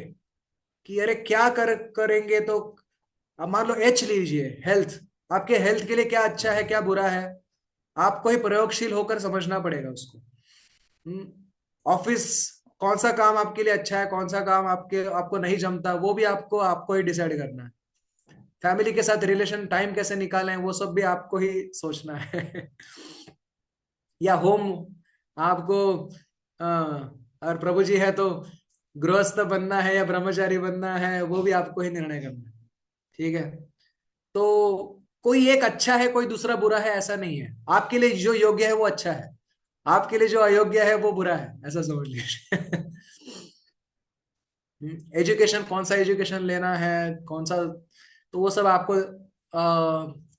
कि अरे क्या करेंगे। तो अब मान लो एच लीजिए, हेल्थ, आपके हेल्थ के लिए क्या अच्छा है क्या बुरा है, आपको ही प्रयोगशील होकर समझना पड़ेगा उसको। ऑफिस, कौन सा काम आपके लिए अच्छा है, कौन सा काम आपको नहीं जमता, वो भी आपको ही डिसाइड करना है। फैमिली के साथ रिलेशन टाइम कैसे निकालें, वो सब भी आपको ही सोचना है। या होम आपको और प्रभु जी है तो गृहस्थ बनना है या ब्रह्मचारी बनना है, वो भी आपको ही निर्णय करना है। ठीक है, तो कोई एक अच्छा है कोई दूसरा बुरा है ऐसा नहीं है। आपके लिए जो योग्य है वो अच्छा है, आपके लिए जो अयोग्य है वो बुरा है, ऐसा समझ लीजिए। एजुकेशन, कौन सा एजुकेशन लेना है, कौन सा, तो वो सब आपको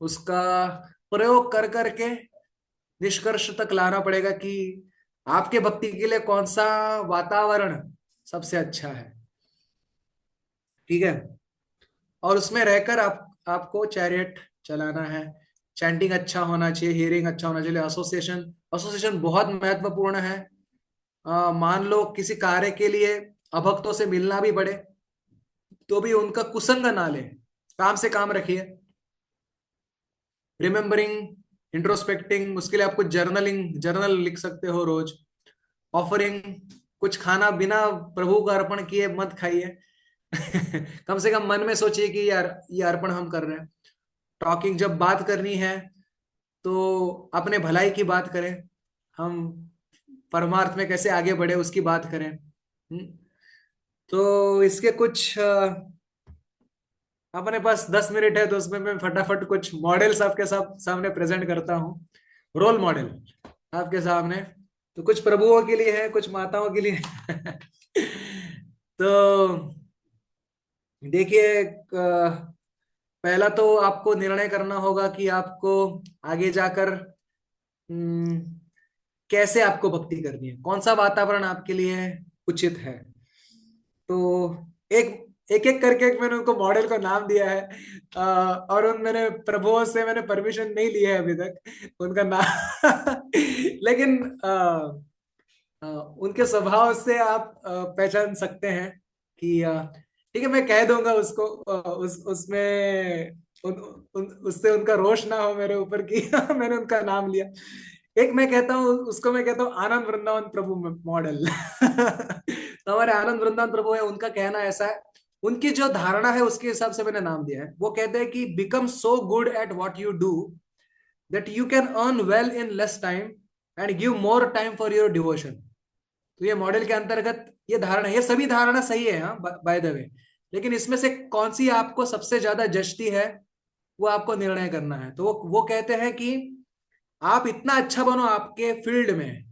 उसका प्रयोग कर करके निष्कर्ष तक लाना पड़ेगा कि आपके भक्ति के लिए कौन सा वातावरण सबसे अच्छा है। ठीक है, और उसमें रहकर आपको चैरियट चलाना है। चैंटिंग अच्छा होना चाहिए, हियरिंग अच्छा होना चाहिए, एसोसिएशन एसोसिएशन बहुत महत्वपूर्ण है। मान लो किसी कार्य के लिए अभक्तों से मिलना भी पड़े तो भी उनका कुसंग ना ले, काम से काम रखिए। रिमेम्बरिंग, इंट्रोस्पेक्टिंग, उसके लिए आपको जर्नल लिख सकते हो रोज। ऑफरिंग, कुछ खाना बिना प्रभु को अर्पण किए मत खाइए। कम से कम मन में सोचिए कि यार ये अर्पण हम कर रहे हैं। टॉकिंग, जब बात करनी है तो अपने भलाई की बात करें, हम परमार्थ में कैसे आगे बढ़े उसकी बात करें। तो इसके कुछ अपने पास 10 मिनट है तो उसमें मैं फटाफट कुछ मॉडल्स आपके सामने प्रेजेंट करता हूँ, रोल मॉडल आपके सामने। तो कुछ प्रभुओं के लिए है, कुछ माताओं के लिए। तो देखिए, पहला तो आपको निर्णय करना होगा कि आपको आगे जाकर कैसे आपको भक्ति करनी है, कौन सा वातावरण आपके लिए उचित है। तो एक एक करके मैंने उनको मॉडल को नाम दिया है, और मैंने प्रभुओं से मैंने परमिशन नहीं ली है अभी तक उनका नाम। लेकिन उनके स्वभाव से आप पहचान सकते हैं कि ठीक है, मैं कह दूंगा उसको, उसमें उससे उनका रोष ना हो मेरे ऊपर कि मैंने उनका नाम लिया। एक मैं कहता हूँ उसको, मैं कहता हूँ आनंद वृंदावन प्रभु मॉडल। तो हमारे आनंद वृंदावन प्रभु है, उनका कहना ऐसा है, उनकी जो धारणा है उसके हिसाब से मैंने नाम दिया है। वो कहते हैं कि become so good at what you do that you can earn well in less time and give more time for your devotion. तो ये मॉडल के अंतर्गत ये धारणा, ये सभी धारणा सही है हाँ बाय द वे, लेकिन इसमें से कौन सी आपको सबसे ज्यादा जचती है वो आपको निर्णय करना है। तो वो कहते हैं कि आप इतना अच्छा बनो आपके फील्ड में।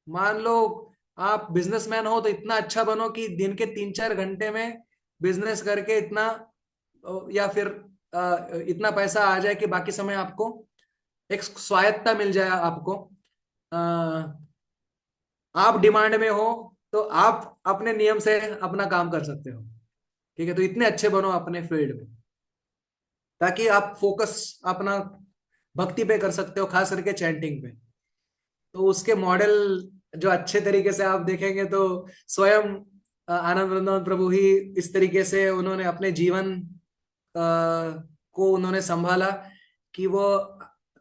मान लो आप बिजनेसमैन हो तो इतना अच्छा बनो कि दिन के 3-4 घंटे में बिजनेस करके इतना या फिर इतना पैसा आ जाए कि बाकी समय आपको एक स्वायत्ता मिल जाए आपको। अ, आप डिमांड में हो तो आप अपने नियम से अपना काम कर सकते हो। ठीक है, तो इतने अच्छे बनो अपने फील्ड में ताकि आप फोकस अपना भक्ति पे कर सकते हो, खास करके चैंटिंग पे। तो उसके मॉडल जो अच्छे तरीके से आप देखेंगे तो स्वयं आनंद वृंदावन प्रभु ही इस तरीके से उन्होंने अपने जीवन को उन्होंने संभाला कि वो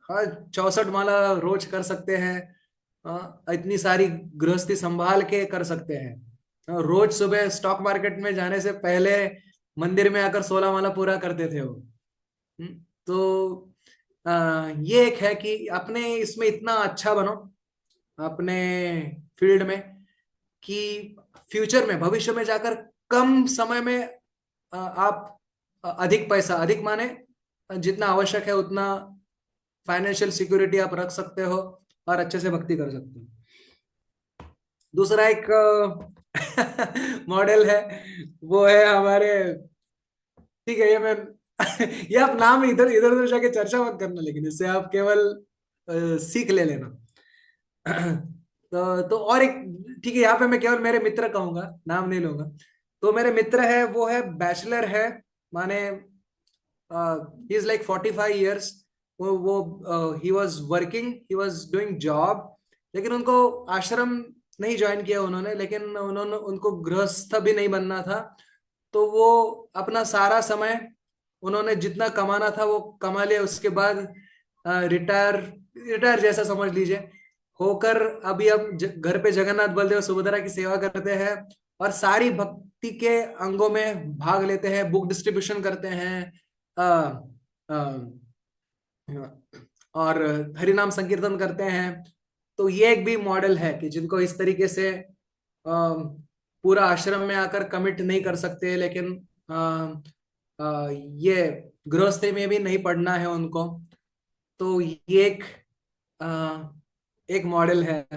64 माला रोज कर सकते हैं। इतनी सारी गृहस्थी संभाल के कर सकते हैं। रोज सुबह स्टॉक मार्केट में जाने से पहले मंदिर में आकर 16 माला पूरा करते थे वो। तो ये एक है कि अपने इसमें इतना अच्छा बनो अपने फील्ड में कि फ्यूचर में, भविष्य में जाकर कम समय में आप अधिक पैसा, अधिक माने जितना आवश्यक है उतना फाइनेंशियल सिक्योरिटी आप रख सकते हो और अच्छे से भक्ति कर सकते हो। दूसरा एक मॉडल है, वो है हमारे, ठीक है ये मैं ये आप नाम इधर इधर उधर जाके चर्चा मत करना, लेकिन इससे आप केवल सीख ले लेना। तो और एक, ठीक है, यहाँ पे मैं केवल मेरे मित्र कहूंगा, नाम नहीं लूंगा। तो मेरे मित्र है, वो है बैचलर है, माने ही इज लाइक 45 years। वो he was working, he was doing job, लेकिन उनको आश्रम नहीं ज्वाइन किया उन्होंने, लेकिन उन्होंने, उनको गृहस्थ भी नहीं बनना था। तो वो अपना सारा समय उन्होंने जितना कमाना था वो कमा लिया। उसके बाद रिटायर रिटायर जैसा समझ लीजिए होकर अभी अब घर पे जगन्नाथ बलदेव सुभद्रा की सेवा करते हैं और सारी भक्ति के अंगों में भाग लेते हैं, बुक डिस्ट्रीब्यूशन करते हैं, और हरिनाम संकीर्तन करते हैं। तो ये एक भी मॉडल है कि जिनको इस तरीके से पूरा आश्रम में आकर कमिट नहीं कर सकते, लेकिन ये गृहस्थी में भी नहीं पढ़ना है उनको। तो ये एक मॉडल है।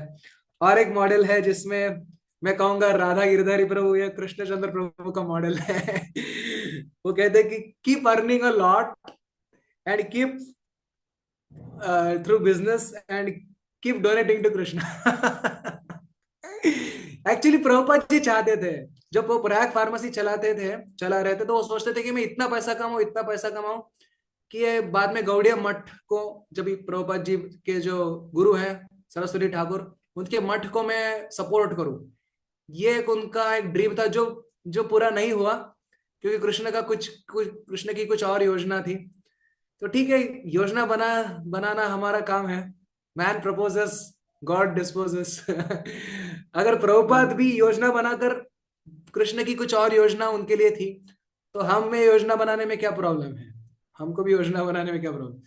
और एक मॉडल है जिसमें मैं कहूंगा राधा गिरधारी प्रभु या कृष्णचंद्र प्रभु का मॉडल है। वो कहते हैं कि keep earning a lot and keep through business and keep donating to Krishna. Actually Prabhupada ji चाहते थे, जब वो प्रयाग फार्मेसी चला रहे थे, तो वो सोचते थे कि मैं इतना पैसा कमाऊं, इतना पैसा कमाऊं कि ये बाद में गौड़िया मठ को, जब प्रभुपाद जी के जो गुरु हैं सरस्वती ठाकुर, उनके मठ को मैं सपोर्ट करूं। ये एक उनका एक ड्रीम था जो जो पूरा नहीं हुआ, क्योंकि कृष्ण की कुछ और योजना थी। तो ठीक है, योजना बनाना हमारा काम है। Man proposes, God disposes. अगर प्रभुपाद भी योजना बनाकर, कृष्ण की कुछ और योजना उनके लिए थी, तो हमें योजना बनाने में क्या प्रॉब्लम है? हमको भी योजना बनाने में क्या प्रॉब्लम?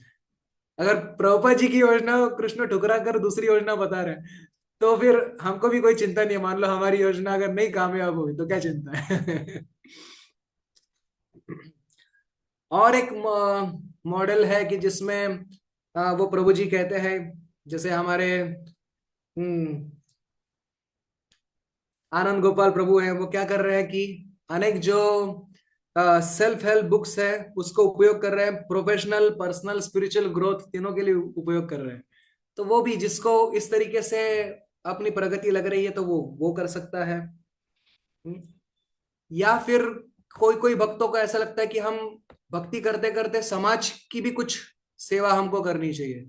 अगर प्रभुपाद जी की योजना कृष्ण ठुकरा कर दूसरी योजना बता रहे हैं, तो फिर हमको भी कोई चिंता नहीं है। मान लो हमारी योजना अगर नहीं कामयाब हुई तो क्या चिंता है? और एक मॉडल है कि जिसमें वो प्रभु जी कहते हैं, जैसे हमारे आनंद गोपाल प्रभु हैं, वो क्या कर रहे हैं कि अनेक जो सेल्फ हेल्प बुक्स है उसको उपयोग कर रहे हैं, प्रोफेशनल, पर्सनल, स्पिरिचुअल ग्रोथ तीनों के लिए उपयोग कर रहे हैं। तो वो भी जिसको इस तरीके से अपनी प्रगति लग रही है तो वो कर सकता है। या फिर कोई कोई भक्तों को ऐसा लगता है कि हम भक्ति करते करते समाज की भी कुछ सेवा हमको करनी चाहिए।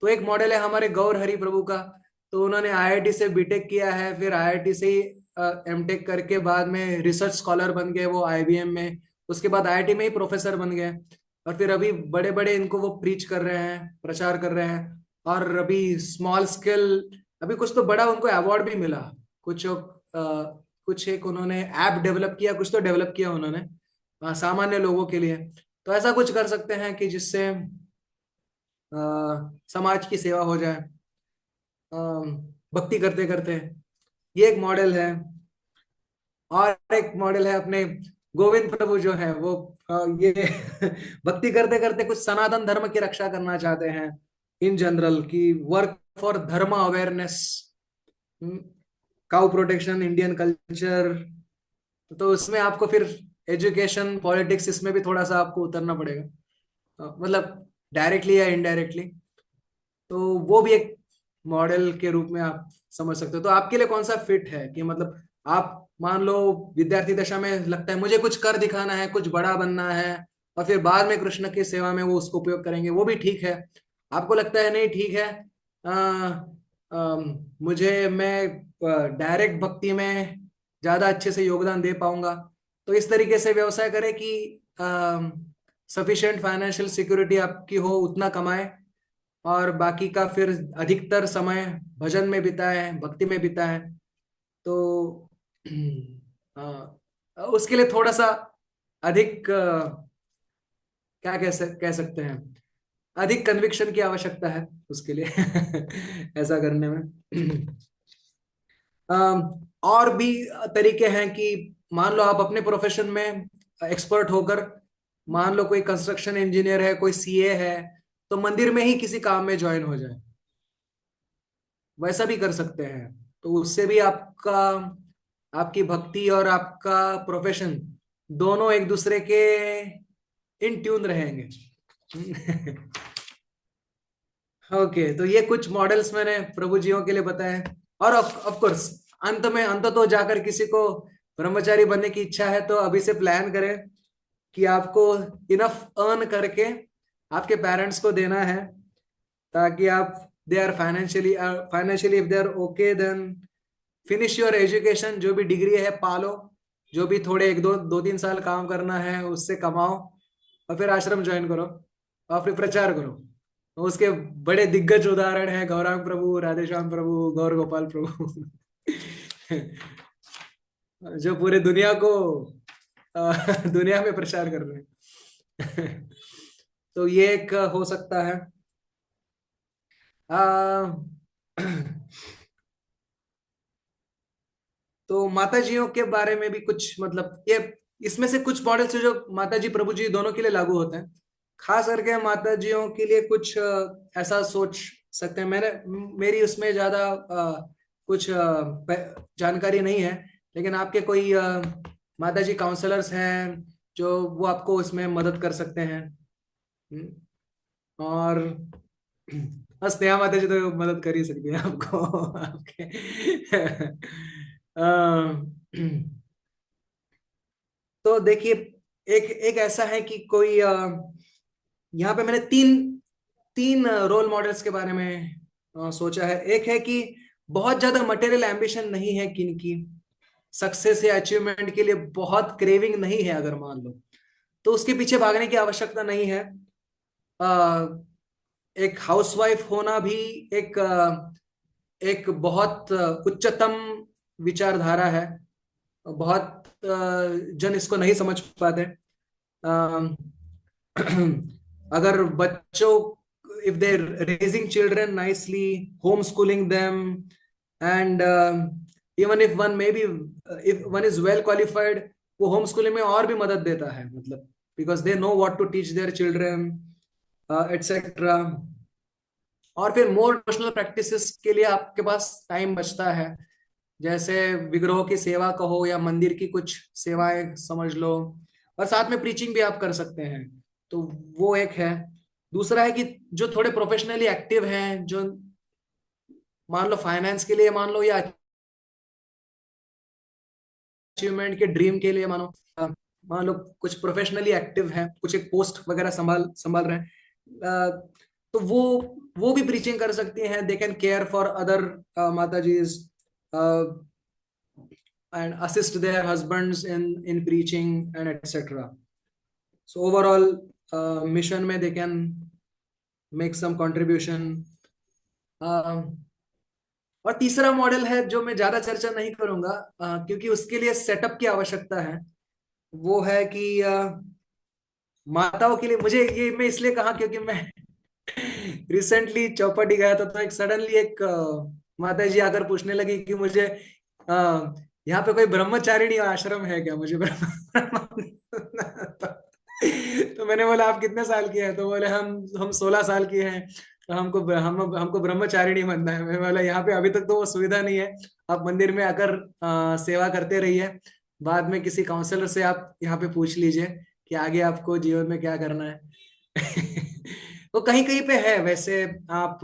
तो एक मॉडल है हमारे गौर हरि प्रभु का। तो उन्होंने आईआईटी से बीटेक किया है, फिर आईआईटी से ही एमटेक करके बाद में रिसर्च स्कॉलर बन गए वो आईबीएम में, उसके बाद आईआईटी में ही प्रोफेसर बन गए, और फिर अभी बड़े बड़े इनको वो प्रीच कर रहे हैं, प्रचार कर रहे हैं। और अभी स्मॉल स्केल, अभी कुछ तो बड़ा उनको अवार्ड भी मिला, कुछ एक उन्होंने ऐप डेवलप किया, कुछ तो डेवलप किया उन्होंने सामान्य लोगों के लिए। तो ऐसा कुछ कर सकते हैं कि जिससे समाज की सेवा हो जाए भक्ति करते करते। ये एक मॉडल है। और एक मॉडल है अपने गोविंद प्रभु जो है वो ये भक्ति करते करते कुछ सनातन धर्म की रक्षा करना चाहते हैं इन जनरल, की वर्क फॉर धर्म awareness, cow protection, Indian culture. तो उसमें आपको फिर एजुकेशन, पॉलिटिक्स, इसमें भी थोड़ा सा आपको उतरना पड़ेगा, मतलब डायरेक्टली या इनडायरेक्टली। तो वो भी एक मॉडल के रूप में आप समझ सकते हो। तो आपके लिए कौन सा फिट है, कि मतलब आप मान लो विद्यार्थी दशा में लगता है मुझे कुछ कर दिखाना है, कुछ बड़ा बनना है, और फिर बाद में कृष्ण की सेवा में वो उसको उपयोग करेंगे, वो भी ठीक है। आपको लगता है नहीं ठीक है, मुझे मैं डायरेक्ट भक्ति में ज्यादा अच्छे से योगदान दे पाऊंगा, तो इस तरीके से व्यवसाय करें कि सफिशिएंट फाइनेंशियल सिक्योरिटी आपकी हो, उतना कमाए, और बाकी का फिर अधिकतर समय भजन में बिताए, भक्ति में बिताए। तो उसके लिए थोड़ा सा अधिक क्या कह सकते हैं, अधिक कन्विक्शन की आवश्यकता है उसके लिए ऐसा करने में। और भी तरीके हैं कि मान लो आप अपने प्रोफेशन में एक्सपर्ट होकर, मान लो कोई कंस्ट्रक्शन इंजीनियर है, कोई सीए है, तो मंदिर में ही किसी काम में ज्वाइन हो जाए, वैसा भी कर सकते हैं। तो उससे भी आपकी भक्ति और आपका प्रोफेशन दोनों एक दूसरे के इन ट्यून रहेंगे। ओके, तो ये कुछ मॉडल्स मैंने प्रभु जियों के लिए बताए। और ऑफ कोर्स अंत तो जाकर किसी को ब्रह्मचारी बनने की इच्छा है तो अभी से प्लान करें कि आपको इनफ अर्न करके आपके पेरेंट्स को देना है, ताकि आप they are financially if they are okay, then finish your education, जो भी डिग्री है पालो, जो भी थोड़े 1-2-3 साल काम करना है उससे कमाओ, और फिर आश्रम ज्वाइन करो और फिर प्रचार करो। तो उसके बड़े दिग्गज उदाहरण है गौरांग प्रभु, राधेश्याम प्रभु, गौर गोपाल प्रभु जो पूरे दुनिया को दुनिया में प्रचार कर रहे हैं। तो ये एक हो सकता है। तो माता जियों के बारे में भी कुछ, मतलब ये इसमें से कुछ मॉडल्स है जो माता जी प्रभु जी दोनों के लिए लागू होते हैं। खास करके माता जियों के लिए कुछ ऐसा सोच सकते हैं। मेरी उसमें ज्यादा कुछ जानकारी नहीं है, लेकिन आपके कोई माता जी काउंसलर्स हैं जो वो आपको इसमें मदद कर सकते हैं। और स्नेहा माता जी तो मदद कर ही सकती है आपको आपके तो देखिए, एक एक ऐसा है कि कोई यहाँ पे मैंने तीन रोल मॉडल्स के बारे में सोचा है। एक है कि बहुत ज्यादा मटेरियल एम्बिशन नहीं है किनकी, सक्सेस या अचीवमेंट के लिए बहुत क्रेविंग नहीं है अगर मान लो, तो उसके पीछे भागने की आवश्यकता नहीं है। एक हाउसवाइफ होना भी एक बहुत उच्चतम विचारधारा है। बहुत जन इसको नहीं समझ पाते। अगर बच्चों, if they're raising children nicely, homeschooling them, and even if one maybe if one is well qualified, वो homeschooling में और भी मदद देता है, मतलब because they know what to teach their children, etc. और फिर मोर डिवोशनल प्रैक्टिसेस के लिए आपके पास टाइम बचता है, जैसे विग्रहों की सेवा कहो या मंदिर की कुछ सेवाएं समझ लो, और साथ में प्रीचिंग भी आप कर सकते हैं। तो वो एक है। दूसरा है कि जो थोड़े प्रोफेशनली एक्टिव हैं, जो मान लो फाइनेंस के लिए मान लो, या अचीवमेंट के ड्रीम के लिए मानो, मान लो कुछ प्रोफेशनली एक्टिव हैं, कुछ एक पोस्ट वगैरह संभाल रहे हैं, तो वो भी प्रीचिंग कर सकती हैं। They can care for other माताजीज and assist their husbands in preaching and etc. So overall mission में they can make some contribution. और तीसरा मॉडल है जो मैं ज्यादा चर्चा नहीं करूंगा क्योंकि उसके लिए सेटअप की आवश्यकता है। वो है कि माताओं के लिए, मुझे ये मैं इसलिए कहा क्योंकि मैं रिसेंटली चौपाटी गया था, तो एक सडनली एक माता जी आकर पूछने लगी कि मुझे यहाँ पे कोई ब्रह्मचारिणी आश्रम है क्या? मुझे तो मैंने बोला आप कितने साल की हैं? तो बोले हम 16 साल की हैं, तो हमको ब्रह्मचारिणी बनना है। मैं बोला यहाँ पे अभी तक तो वो सुविधा नहीं है, आप मंदिर में आकर सेवा करते रहिए, बाद में किसी काउंसलर से आप यहाँ पे पूछ लीजिए कि आगे आपको जीवन में क्या करना है। वो कहीं कहीं पे है वैसे, आप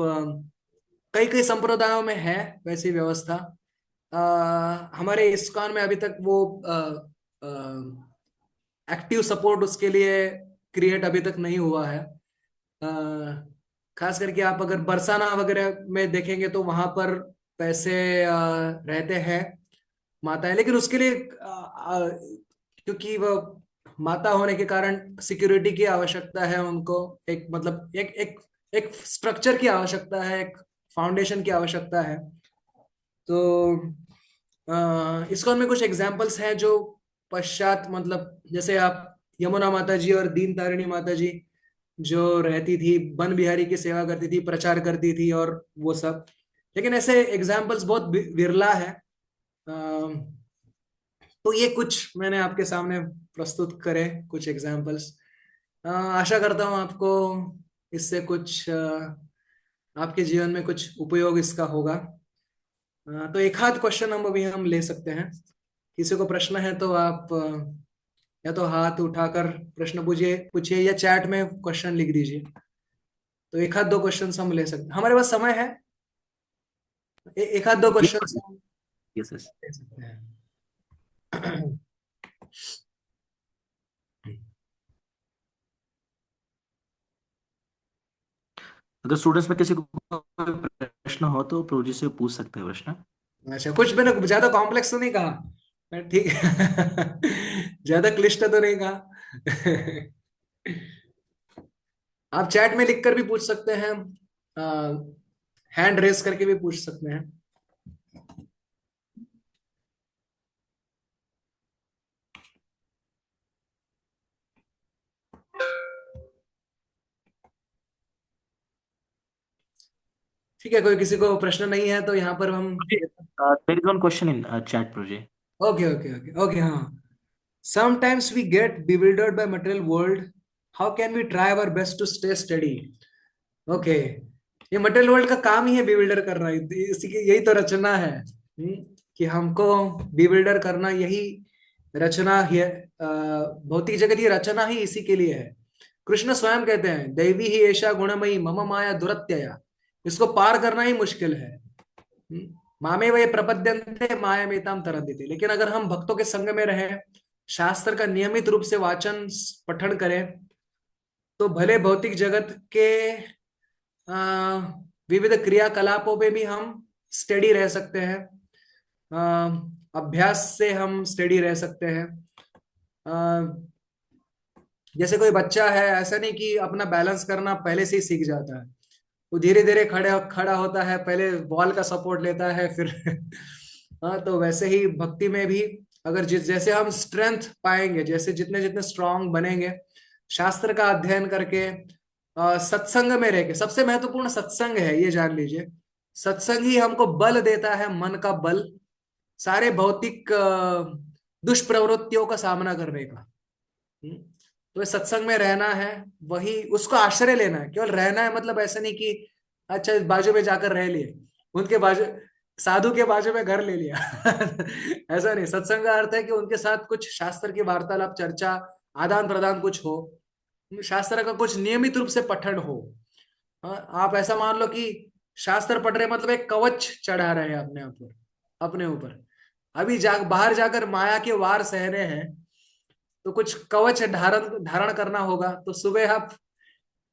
कई कई संप्रदायों में है वैसी व्यवस्था। हमारे इस्कॉन में अभी तक वो एक्टिव सपोर्ट उसके लिए क्रिएट अभी तक नहीं हुआ है। खास करके आप अगर बरसाना वगैरह में देखेंगे तो वहां पर पैसे रहते हैं माता है, लेकिन उसके लिए क्योंकि वो माता होने के कारण सिक्योरिटी की आवश्यकता है उनको, एक मतलब एक स्ट्रक्चर की आवश्यकता है, एक फाउंडेशन की आवश्यकता है। तो इस्कॉन में कुछ एग्जाम्पल्स हैं जो पश्चात, मतलब जैसे आप यमुना माता जी और दीन तारिणी माता जी जो रहती थी, बन बिहारी की सेवा करती थी, प्रचार करती थी और वो सब, लेकिन ऐसे एग्जाम्पल्स बहुत विरला है। तो ये कुछ मैंने आपके सामने प्रस्तुत करे, कुछ एग्जाम्पल्स। आशा करता हूँ आपको इससे कुछ आपके जीवन में कुछ उपयोग इसका होगा। तो एक आध क्वेश्चन हम ले सकते हैं। किसी को प्रश्न है तो आप या तो हाथ उठाकर प्रश्न पूछिए पूछिए या चैट में क्वेश्चन लिख दीजिए। तो एक आध दो क्वेश्चन हम ले सकते हैं, हमारे पास समय है। एक आध दो क्वेश्चन हम यस यस। ले सकते हैं। अगर स्टूडेंट्स में किसी को कोई प्रश्न हो तो प्रभु जी से पूछ सकते हैं प्रश्न। अच्छा, कुछ मैंने ज्यादा कॉम्प्लेक्स तो नहीं कहा, ठीक है? ज्यादा क्लिष्ट तो नहीं कहा। आप चैट में लिखकर भी पूछ सकते हैं, हैंड रेस करके भी पूछ सकते हैं। ठीक है, कोई किसी को प्रश्न नहीं है तो यहाँ पर हम there is one question in chat Prabhu ji. Okay okay okay okay, हाँ। Sometimes we get bewildered by material world. How can we try our best to stay steady? Okay, ये मटेरियल वर्ल्ड का काम ही है बिल्डर करना, इसी की यही तो रचना है। कि हमको बिल्डर करना, यही रचना है। भौतिक जगत की रचना ही इसी के लिए है। कृष्ण स्वयं कहते हैं दैवी ही ऐशा गुणमयी मम माया दुरत्यया, इसको पार करना ही मुश्किल है। मामे वे प्रपद्यन्ते माया मेताम तरन्ति। लेकिन अगर हम भक्तों के संग में रहें, शास्त्र का नियमित रूप से वाचन पठन करें, तो भले भौतिक जगत के विविध क्रियाकलापों पे भी हम स्टेडी रह सकते हैं। अभ्यास से हम स्टेडी रह सकते हैं। जैसे कोई बच्चा है, ऐसा नहीं कि अपना बैलेंस करना पहले से ही सीख जाता है, वो धीरे धीरे खड़ा होता है, पहले वॉल का सपोर्ट लेता है फिर हाँ, तो वैसे ही भक्ति में भी अगर जैसे हम स्ट्रेंथ पाएंगे, जैसे जितने जितने स्ट्रांग बनेंगे, शास्त्र का अध्ययन करके, सत्संग में रह के, सबसे महत्वपूर्ण सत्संग है, ये जान लीजिए। सत्संग ही हमको बल देता है, मन का बल, सारे भौतिक दुष्प्रवृत्तियों का सामना करने का। तो सत्संग में रहना है, वही उसको आश्रय लेना है। केवल रहना है मतलब ऐसा नहीं कि अच्छा बाजू में जाकर रह लिए, उनके बाजू साधु के बाजू में घर ले लिया। ऐसा नहीं। सत्संग का अर्थ है कि उनके साथ कुछ शास्त्र की वार्तालाप, चर्चा, आदान प्रदान कुछ हो, शास्त्र का कुछ नियमित रूप से पठन हो। आप ऐसा मान लो कि शास्त्र पढ़ रहे मतलब एक कवच चढ़ा रहे हैं अपने ऊपर। अभी बाहर जाकर माया के वार सहने हैं, तो कुछ कवच धारण करना होगा। तो सुबह आप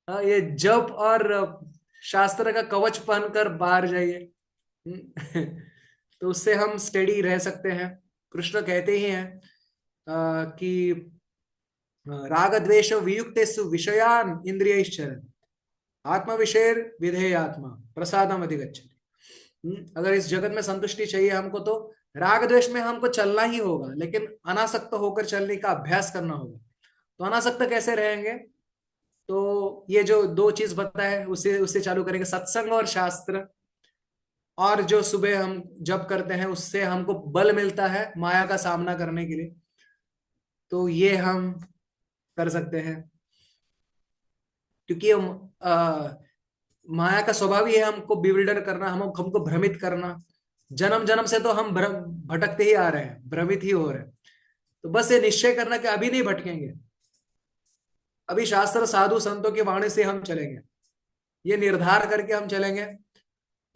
ये जप और शास्त्र का कवच पहनकर बाहर जाइए। तो उससे हम स्टेडी रह सकते हैं। कृष्ण कहते ही हैं कि राग द्वेष वियुक्तेषु विषयान इंद्रियैश्चरन् आत्मा विषय विधेय आत्मा प्रसादम अधिगच्छति। अगर इस जगत में संतुष्टि चाहिए हमको, तो राग द्वेष में हमको चलना ही होगा, लेकिन अनासक्त होकर चलने का अभ्यास करना होगा। तो अनासक्त कैसे रहेंगे? तो ये जो दो चीज बताए उसे चालू करेंगे, सत्संग और शास्त्र। और जो सुबह हम जप करते हैं उससे हमको बल मिलता है माया का सामना करने के लिए, तो ये हम कर सकते हैं। क्योंकि हम माया का स्वभाव ही है हमको बिल्डर करना, हमको भ्रमित करना। जन्म जन्म से तो हम भटकते ही आ रहे हैं, भ्रमित ही हो रहे हैं। तो बस ये निश्चय करना कि अभी नहीं भटकेंगे, अभी शास्त्र साधु संतों की वाणी से हम चलेंगे, ये निर्धार करके हम चलेंगे,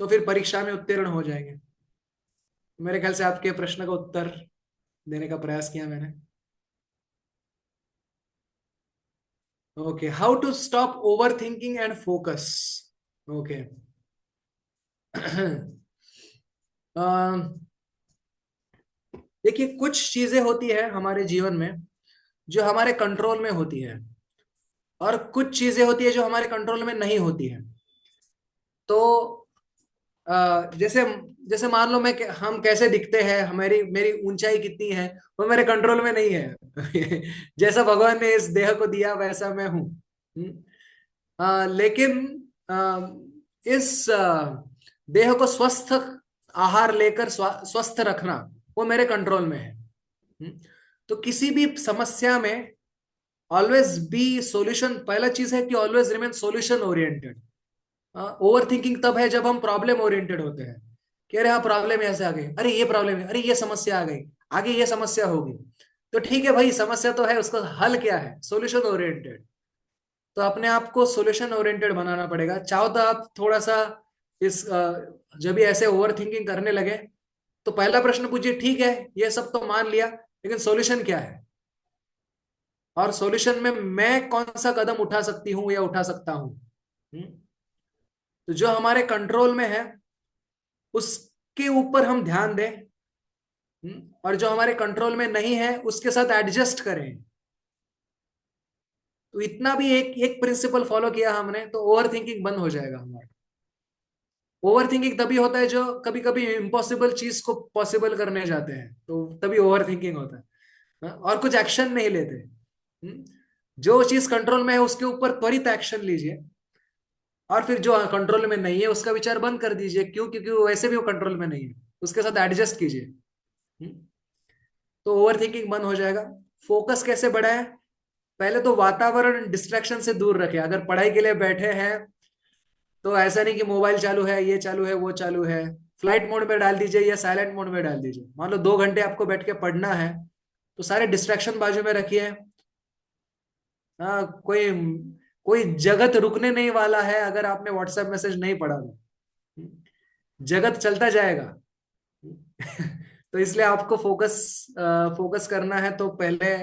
तो फिर परीक्षा में उत्तीर्ण हो जाएंगे। मेरे ख्याल से आपके प्रश्न का उत्तर देने का प्रयास किया मैंने। Okay, how to stop over thinking and focus. Okay, देखिए कुछ चीजें होती है हमारे जीवन में जो हमारे कंट्रोल में होती है, और कुछ चीजें होती है जो हमारे कंट्रोल में नहीं होती है। तो जैसे जैसे मान लो हम कैसे दिखते हैं, हमारी मेरी ऊंचाई कितनी है, वो मेरे कंट्रोल में नहीं है। जैसा भगवान ने इस देह को दिया वैसा मैं हूं। लेकिन इस देह को स्वस्थ आहार लेकर स्वस्थ रखना वो मेरे कंट्रोल में है। तो किसी भी समस्या में ऑलवेज बी सॉल्यूशन, पहला चीज है कि always remain solution oriented. Over thinking तब है जब हम प्रॉब्लम ओरिएंटेड होते हैं कि अरे हाँ प्रॉब्लम ऐसे आ गई, अरे ये प्रॉब्लम है, अरे ये समस्या आ गई, आगे ये समस्या होगी। तो ठीक है भाई, समस्या तो है, उसका हल क्या है, सॉल्यूशन ओरिएंटेड। तो अपने आप को सॉल्यूशन ओरिएंटेड बनाना पड़ेगा। चाहो तो आप थोड़ा सा इस जब भी ऐसे ओवर थिंकिंग करने लगे तो पहला प्रश्न पूछिए, ठीक है ये सब तो मान लिया, लेकिन सॉल्यूशन क्या है, और सॉल्यूशन में मैं कौन सा कदम उठा सकती हूँ या उठा सकता हूँ। तो जो हमारे कंट्रोल में है उसके ऊपर हम ध्यान दें, और जो हमारे कंट्रोल में नहीं है उसके साथ एडजस्ट करें। तो इतना भी एक एक प्रिंसिपल फॉलो किया हमने तो ओवर थिंकिंग बंद हो जाएगा हमारा। ओवर थिंकिंग तभी होता है जो कभी कभी इम्पॉसिबल चीज को पॉसिबल करने जाते हैं, तो तभी ओवर थिंकिंग होता है, और कुछ एक्शन नहीं लेते। जो चीज कंट्रोल में है उसके ऊपर त्वरित एक्शन लीजिए, और फिर जो कंट्रोल में नहीं है उसका विचार बंद कर दीजिए। क्यों? क्योंकि वो वैसे भी वो कंट्रोल में नहीं है, उसके साथ एडजस्ट कीजिए। तो ओवर थिंकिंग बंद हो जाएगा। फोकस कैसे बढ़ाए? पहले तो वातावरण डिस्ट्रैक्शन से दूर रखें। अगर पढ़ाई के लिए बैठे हैं तो ऐसा नहीं कि मोबाइल चालू है, ये चालू है, वो चालू है, फ्लाइट मोड में डाल दीजिए या साइलेंट मोड में डाल दीजिए। मान लो 2 घंटे आपको बैठ के पढ़ना है तो सारे डिस्ट्रैक्शन बाजू में रखिए। हाँ, कोई कोई जगत रुकने नहीं वाला है अगर आपने व्हाट्सएप मैसेज नहीं पढ़ा तो, जगत चलता जाएगा। तो इसलिए आपको फोकस करना है तो पहले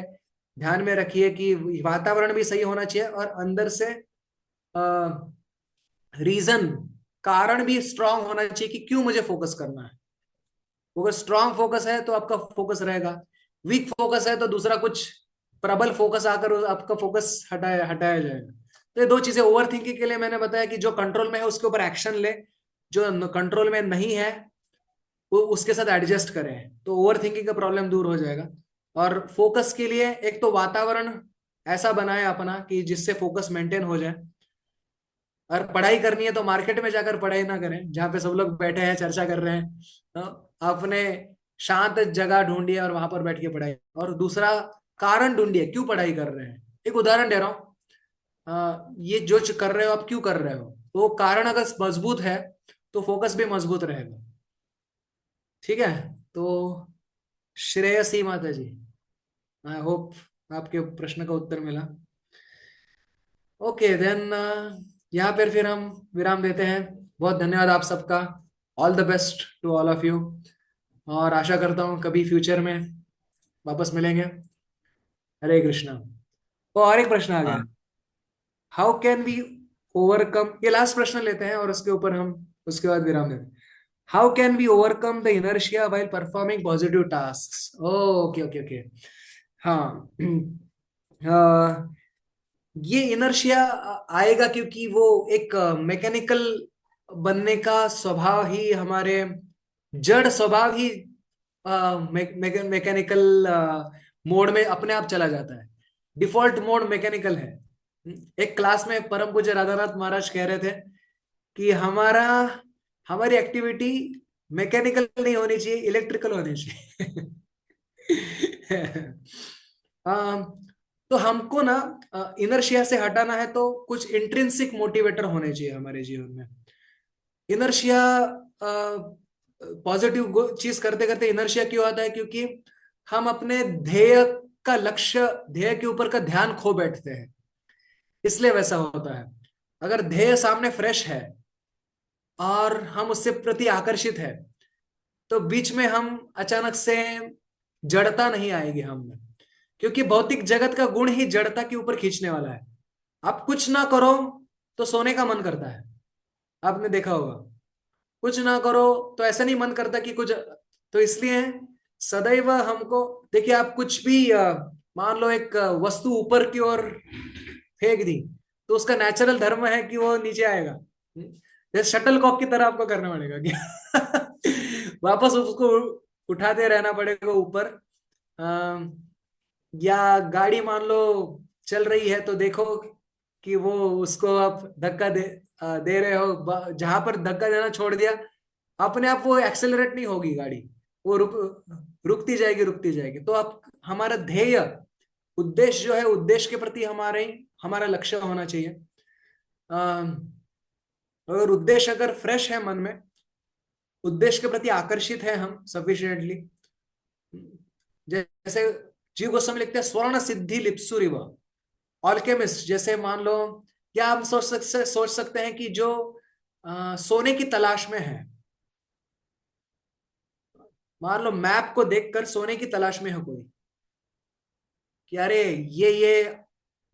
ध्यान में रखिए कि वातावरण भी सही होना चाहिए, और अंदर से रीजन, कारण भी स्ट्रांग होना चाहिए कि क्यों मुझे फोकस करना है। अगर स्ट्रांग फोकस है तो आपका फोकस रहेगा, वीक फोकस है तो दूसरा कुछ प्रबल फोकस आकर आपका फोकस हटाया हटाया जाएगा। तो ये 2 चीजें ओवर थिंकिंग के लिए मैंने बताया कि जो कंट्रोल में है उसके ऊपर एक्शन ले, जो कंट्रोल में नहीं है वो उसके साथ एडजस्ट करें, तो ओवर थिंकिंग का प्रॉब्लम दूर हो जाएगा। और फोकस के लिए एक तो वातावरण ऐसा बनाए अपना कि जिससे फोकस मेंटेन हो जाए। और पढ़ाई करनी है तो मार्केट में जाकर पढ़ाई ना करें जहां पे सब लोग बैठे हैं चर्चा कर रहे हैं। तो अपने शांत जगह ढूंढिए और वहां पर बैठ के पढ़ाई। और दूसरा, कारण ढूंढिए क्यों पढ़ाई कर रहे हैं। एक उदाहरण दे रहा हूँ, ये जो कर रहे हो आप क्यों कर रहे हो, तो वो कारण अगर मजबूत है तो फोकस भी मजबूत रहेगा। ठीक है, तो श्रेयसी माता जी, आई होप आपके प्रश्न का उत्तर मिला। ओके देन, यहाँ पर फिर हम विराम देते हैं। बहुत धन्यवाद आप सबका। All the best to all of you, और आशा करता हूँ कभी फ्यूचर में वापस मिलेंगे। हरे कृष्णा। और एक प्रश्न आ गया, हाउ कैन वी ओवरकम, ये लास्ट प्रश्न लेते हैं और उसके ऊपर हम उसके बाद विराम देते हैं। How can we overcome the inertia while performing positive task. Okay okay okay, हाँ। ये इनर्शिया आएगा क्योंकि वो एक मैकेनिकल बनने का स्वभाव ही, हमारे जड़ स्वभाव ही मैकेनिकल मोड में अपने आप चला जाता है। डिफॉल्ट मोड मैकेनिकल है। एक क्लास में परम पूज्य राधानाथ महाराज कह रहे थे कि हमारा हमारी एक्टिविटी मैकेनिकल नहीं होनी चाहिए, इलेक्ट्रिकल होनी चाहिए। अम, तो हमको ना इनर्शिया से हटाना है तो कुछ इंट्रिंसिक मोटिवेटर होने चाहिए हमारे जीवन में। इनर्शिया पॉजिटिव चीज करते करते इनर्शिया क्यों आता है? क्योंकि हम अपने ध्येय का लक्ष्य, ध्येय के ऊपर का ध्यान खो बैठते हैं, इसलिए वैसा होता है। अगर ध्येय सामने फ्रेश है और हम उससे प्रति आकर्षित है तो बीच में हम अचानक से जड़ता नहीं आएगी हम में, क्योंकि भौतिक जगत का गुण ही जड़ता के ऊपर खींचने वाला है। आप कुछ ना करो तो सोने का मन करता है, आपने देखा होगा। कुछ ना करो तो ऐसा नहीं मन करता कि कुछ, तो इसलिए सदैव हमको, देखिए आप कुछ भी मान लो एक वस्तु ऊपर की ओर फेंक दी तो उसका नेचुरल धर्म है कि वो नीचे आएगा। जैसे शटल कॉक की तरह आपको करना पड़ेगा कि वापस उसको उठाते रहना पड़ेगा ऊपर। या गाड़ी मान लो चल रही है तो देखो कि वो उसको आप धक्का दे रहे हो, जहां पर धक्का देना छोड़ दिया अपने आप वो एक्सेलरेट नहीं होगी गाड़ी, वो रुकती जाएगी रुकती जाएगी। तो आप, हमारा ध्येय, उद्देश्य जो है, उद्देश्य के प्रति हमारा लक्ष्य होना चाहिए। अगर उद्देश्य अगर फ्रेश है मन में, उद्देश्य के प्रति आकर्षित है हम सफिशिएंटली, जैसे जीव गोस्वामी लिखते हैं स्वर्ण सिद्धि लिप्सुरिव, ऑल्केमिस्ट जैसे मान लो, क्या हम सोच सकते हैं कि जो सोने की तलाश में है, मान लो मैप को देखकर सोने की तलाश में है कोई, कि अरे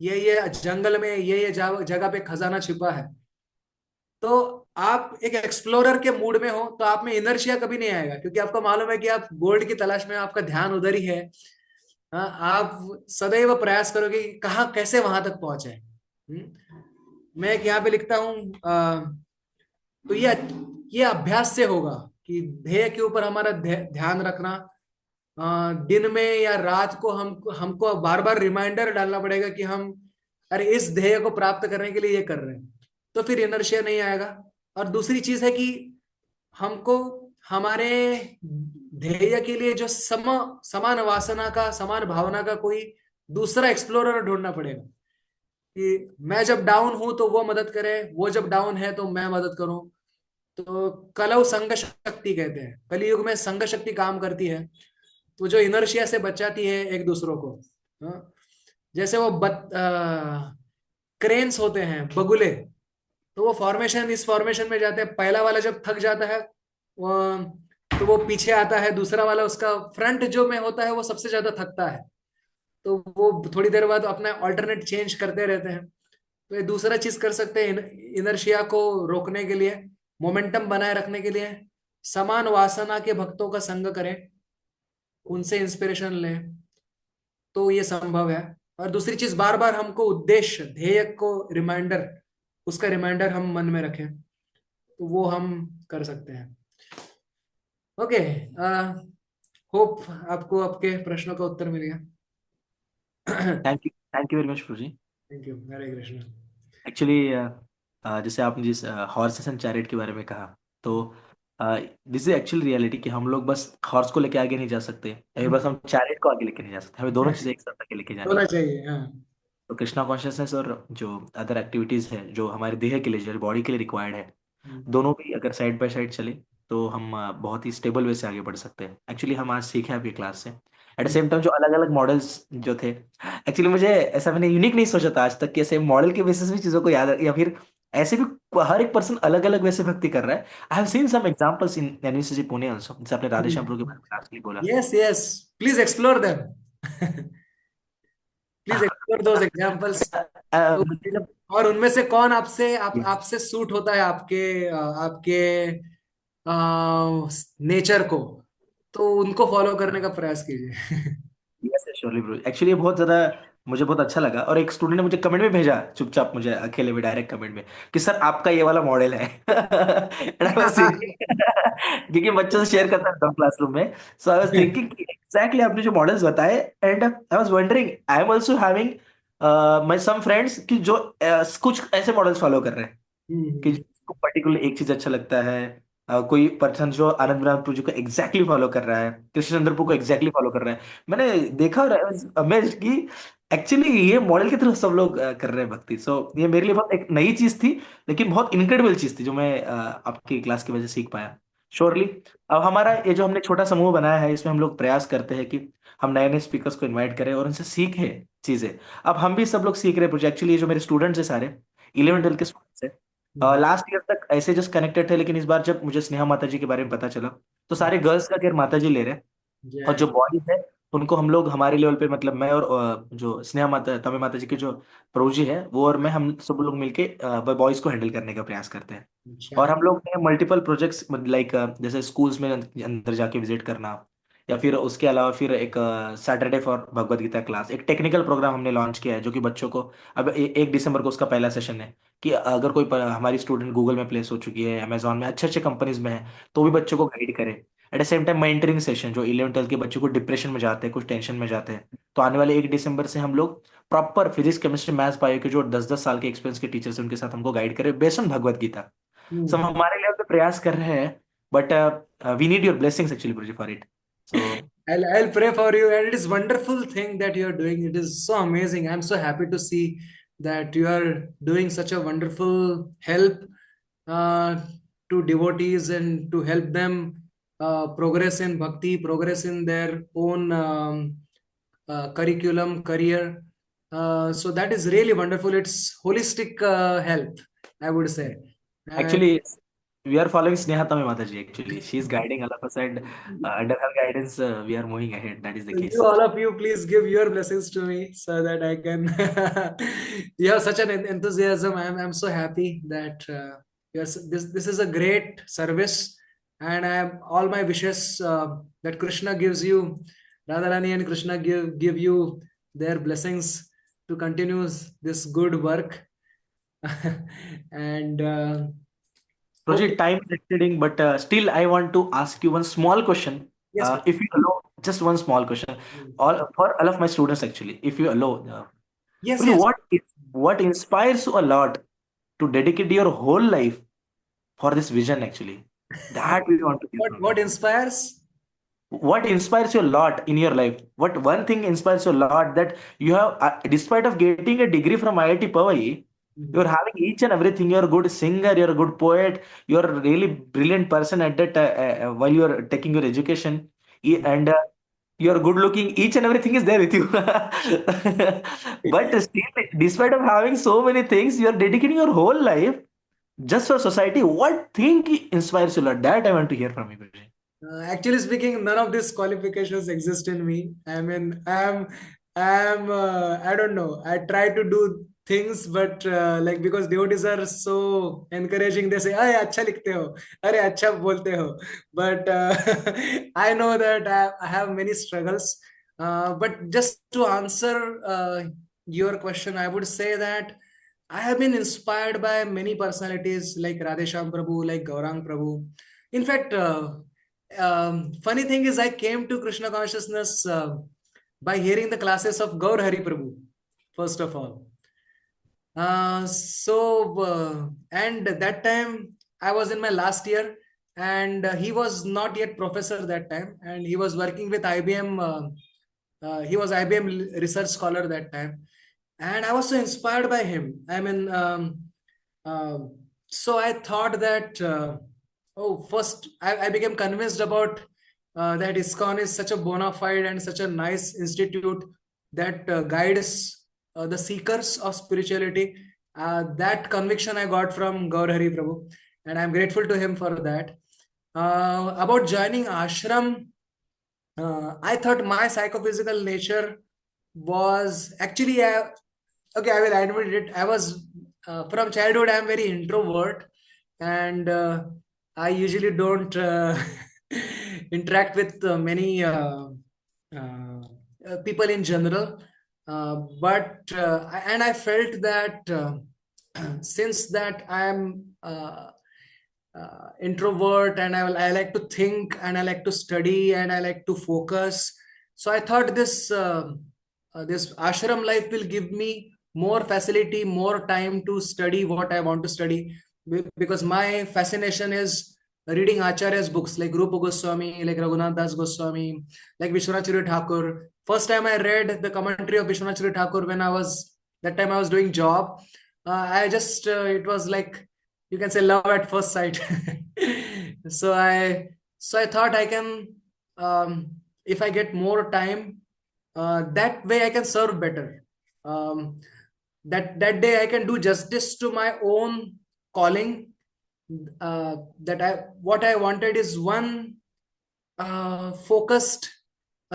ये जंगल में ये जगह पे खजाना छिपा है, तो आप एक एक्सप्लोरर के मूड में हो तो आप में इनर्शिया कभी नहीं आएगा, क्योंकि आपको मालूम है कि आप गोल्ड की तलाश में, आपका ध्यान उधर ही है। हाँ, आप सदैव प्रयास करोगे कि कहाँ कैसे वहां तक पहुंचे। मैं एक यहाँ पे लिखता हूँ, तो ये अभ्यास से होगा कि ध्येय के ऊपर हमारा ध्यान रखना। दिन में या रात को हमको बार बार रिमाइंडर डालना पड़ेगा कि हम, अरे इस ध्येय को प्राप्त करने के लिए ये कर रहे हैं, तो फिर इनर्शिया नहीं आएगा। और दूसरी चीज है कि हमको हमारे ध्येय के लिए जो समान वासना का, समान भावना का कोई दूसरा एक्सप्लोरर ढूंढना पड़ेगा, कि मैं जब डाउन हूं तो वो मदद करे, वो जब डाउन है तो मैं मदद करूं। तो कलौ संग शक्ति कहते हैं, कलयुग में संग शक्ति काम करती है, तो जो इनर्शिया से बचाती है एक दूसरों को। हाँ? जैसे वो क्रेन्स होते हैं, बगुले, तो वो फॉर्मेशन, इस फॉर्मेशन में जाते हैं, पहला वाला जब थक जाता है तो वो पीछे आता है, दूसरा वाला, उसका फ्रंट जो में होता है वो सबसे ज्यादा थकता है, तो वो थोड़ी देर बाद अपना ऑल्टरनेट चेंज करते रहते हैं। तो ये दूसरा चीज कर सकते हैं इनर्शिया को रोकने के लिए, मोमेंटम बनाए रखने के लिए, समान वासना के भक्तों का संग करें, उनसे इंस्पिरेशन लें, तो ये संभव है। और दूसरी चीज, बार बार हमको उद्देश्य, ध्येय को रिमाइंडर, उसका रिमाइंडर हम मन में रखें, तो वो हम कर सकते हैं। ओके, होप आपको आपके प्रश्नों का उत्तर मिल गया। Thank you very much Guruji. Thank you, Hare Krishna. Actually जैसे आपने जिस हॉर्सेस एंड चैरिट के बारे में कहा, तो दिस इज एक्चुअल रियलिटी कि हम लोग बस हॉर्स को लेके आगे नहीं जा सकते, या बस हम चैरिट को आगे लेके नहीं जा सकते, हमें दोनों चीजें एक साथ आगे लेके जानी होना है। चाहिए, हाँ। तो कृष्णा कॉन्शियसनेस और जो अदर एक्टिविटीज है जो हमारे देह के लिए, जो बॉडी के लिए रिक्वायर्ड है, दोनों भी अगर साइड बाय साइड चले तो हम बहुत ही स्टेबल वे से आगे बढ़ सकते हैं। एक्चुअली हम आज सीखे आपकी क्लास से, एट द सेम टाइम जो अलग अलग मॉडल्स जो थे, एक्चुअली मुझे ऐसा, मैंने यूनिक नहीं सोचा था आज तक कि ऐसे मॉडल के बेसिस में चीज़ों को याद, या फिर ऐसे भी हर एक पर्सन अलग अलग वैसे भक्ति कर रहा है। I have seen some examples in NVCC Pune also, जैसे आपने राधे श्याम प्रभु के बारे में लास्टली बोला। Yes yes, please explore them. Please explore those examples. मुझे जब और उनमें से कौन आपसे सूट होता है, आपके नेचर को, तो उनको फॉलो करने का प्रयास कीजिए। यस श्योरली ब्रो, एक्चुअली बहुत ज्यादा मुझे बहुत अच्छा लगा, और एक स्टूडेंट ने मुझे कमेंट में भेजा चुपचाप, मुझे अकेले में डायरेक्ट कमेंट में, कि सर आपका ये वाला मॉडल है। And I was thinking, क्योंकि बच्चों से शेयर करता था क्लासरूम में, so I was thinking exactly आपने जो मॉडल्स बताए, and I was wondering I am also having my some friends कि जो कुछ ऐसे मॉडल्स फॉलो कर रहे हैं, कि जिसको पर्टिकुलर एक चीज अच्छा लगता है, कोई पर्सन जो आनंद विनायक जी को एग्जैक्टली फॉलो कर रहा है, कृष्णचंद्रपुर को एग्जैक्टली फॉलो कर रहा है। मैंने देखा और अमेज्ड कि एक्चुअली ये मॉडल की तरफ सब लोग कर रहे हैं भक्ति। सो ये मेरे लिए बहुत एक नई चीज थी, लेकिन बहुत इनक्रेडिबल चीज थी जो मैं आपकी क्लास की वजह से सीख पाया। श्योरली अब हमारा ये जो हमने छोटा समूह बनाया है, इसमें हम लोग प्रयास करते हैं कि हम नए नए स्पीकर्स को इनवाइट करें और उनसे सीखें चीजें। अब हम भी सब लोग सीख रहे हैं प्रोजेक्ट। एक्चुअली ये जो मेरे स्टूडेंट्स हैं सारे 11 12 के स्टूडेंट्स हैं, लास्ट ईयर तक ऐसे जस्ट कनेक्टेड थे, लेकिन इस बार जब मुझे स्नेहा माता जी के बारे में पता चला तो सारे गर्ल्स का केयर माता जी ले रहे हैं। और जो जय बॉयज है उनको हम लोग हमारे लेवल पे, मतलब मैं और जो स्नेहा माता तमे माता जी के जो प्रभु जी है वो और मैं, हम सब लोग मिलके बॉयज को हैंडल करने का प्रयास करते हैं। और जय हम लोग ने मल्टीपल प्रोजेक्ट्स लाइक जैसे स्कूल्स में अंदर जाके विजिट करना, या फिर उसके अलावा फिर एक Saturday for Bhagavad Gita class, एक टेक्निकल प्रोग्राम हमने लॉन्च किया है जो कि बच्चों को अब 1 दिसंबर को उसका पहला सेशन है कि अगर कोई हमारी स्टूडेंट गूगल में प्लेस हो चुकी है, अमेजोन में अच्छे अच्छे कंपनीज में है, तो भी बच्चों को गाइड करे। At the same time mentoring session, जो 11 12 के बच्चों को डिप्रेशन में जाते हैं, कुछ टेंशन में जाते हैं, तो आने वाले 1 दिसंबर से हम लोग proper physics chemistry maths bio के जो 10 10 साल के एक्सपीरियंस के टीचर्स हैं उनके साथ हमको गाइड करे बेस्ड ऑन भगवत गीता। सब हमारे लेवल पे प्रयास कर रहे हैं, but we need your blessings actually Guruji for it. So I'll pray for you, and it is wonderful thing that you are doing. It is so amazing. I'm so happy to see that you are doing such a wonderful help uh, to devotees and to help them progress in bhakti, progress in their own curriculum, career. So that is really wonderful. It's holistic help, I would say. And actually we are following Sneha Tame Mataji. Actually, she is guiding all of us, and under her guidance, we are moving ahead. That is the you, case. all of you, please give your blessings to me so that I can. You have such an enthusiasm. I'm so happy that this is a great service, and I am all my wishes that Krishna gives you, Radharani and Krishna give you their blessings to continue this good work. And Project time is exceeding, but still, I want to ask you one small question. yes, If you allow, just one small question, all for all of my students actually, if you allow, yes, Guruji, yes. what inspires you a lot to dedicate your whole life for this vision actually? That we want to hear from What you. inspires? What inspires you a lot in your life? What one thing inspires you a lot that you have, despite of getting a degree from IIT Powai, you're having each and everything. You're a good singer. You're a good poet. You're a really brilliant person at that while you're taking your education, and you're good looking. Each and everything is there with you. But still, despite of having so many things, you're dedicating your whole life just for society. What thing inspires you a lot? That I want to hear from you, Guruji. Actually speaking, none of these qualifications exist in me. I mean, I don't know. I try to do things, but like because devotees are so encouraging, they say, "Ay, अच्छा लिखते हो, अरे अच्छा बोलते हो." But I know that I have many struggles. But just to answer your question, I would say that I have been inspired by many personalities like Radhesham Prabhu, like Gaurang Prabhu. In fact, funny thing is, I came to Krishna consciousness by hearing the classes of Gaur Hari Prabhu, first of all. And that time I was in my last year, and he was not yet professor that time, and he was working with IBM. He was IBM research scholar that time, and I was so inspired by him. I mean, so I thought that. First, I became convinced about that ISKCON is such a bona fide and such a nice institute that guides the seekers of spirituality. That conviction I got from Gaur Hari Prabhu, and I'm grateful to him for that. About joining ashram, I thought my psychophysical nature was actually, okay, I will admit it. I was from childhood, I'm very introvert, and I usually don't interact with many people in general. And I felt that since that I am introvert, and I like to think, and I like to study, and I like to focus. So I thought this ashram life will give me more facility, more time to study what I want to study, because my fascination is reading Acharya's books like Rupa Goswami, like Raghunath Das Goswami, like Vishwanath Chatri Thakur. First time I read the commentary of Vishwanath Chatri Thakur when that time I was doing job. I just, it was like, you can say love at first sight. So I thought I can, if I get more time, that way I can serve better. That day I can do justice to my own calling. What I wanted is one focused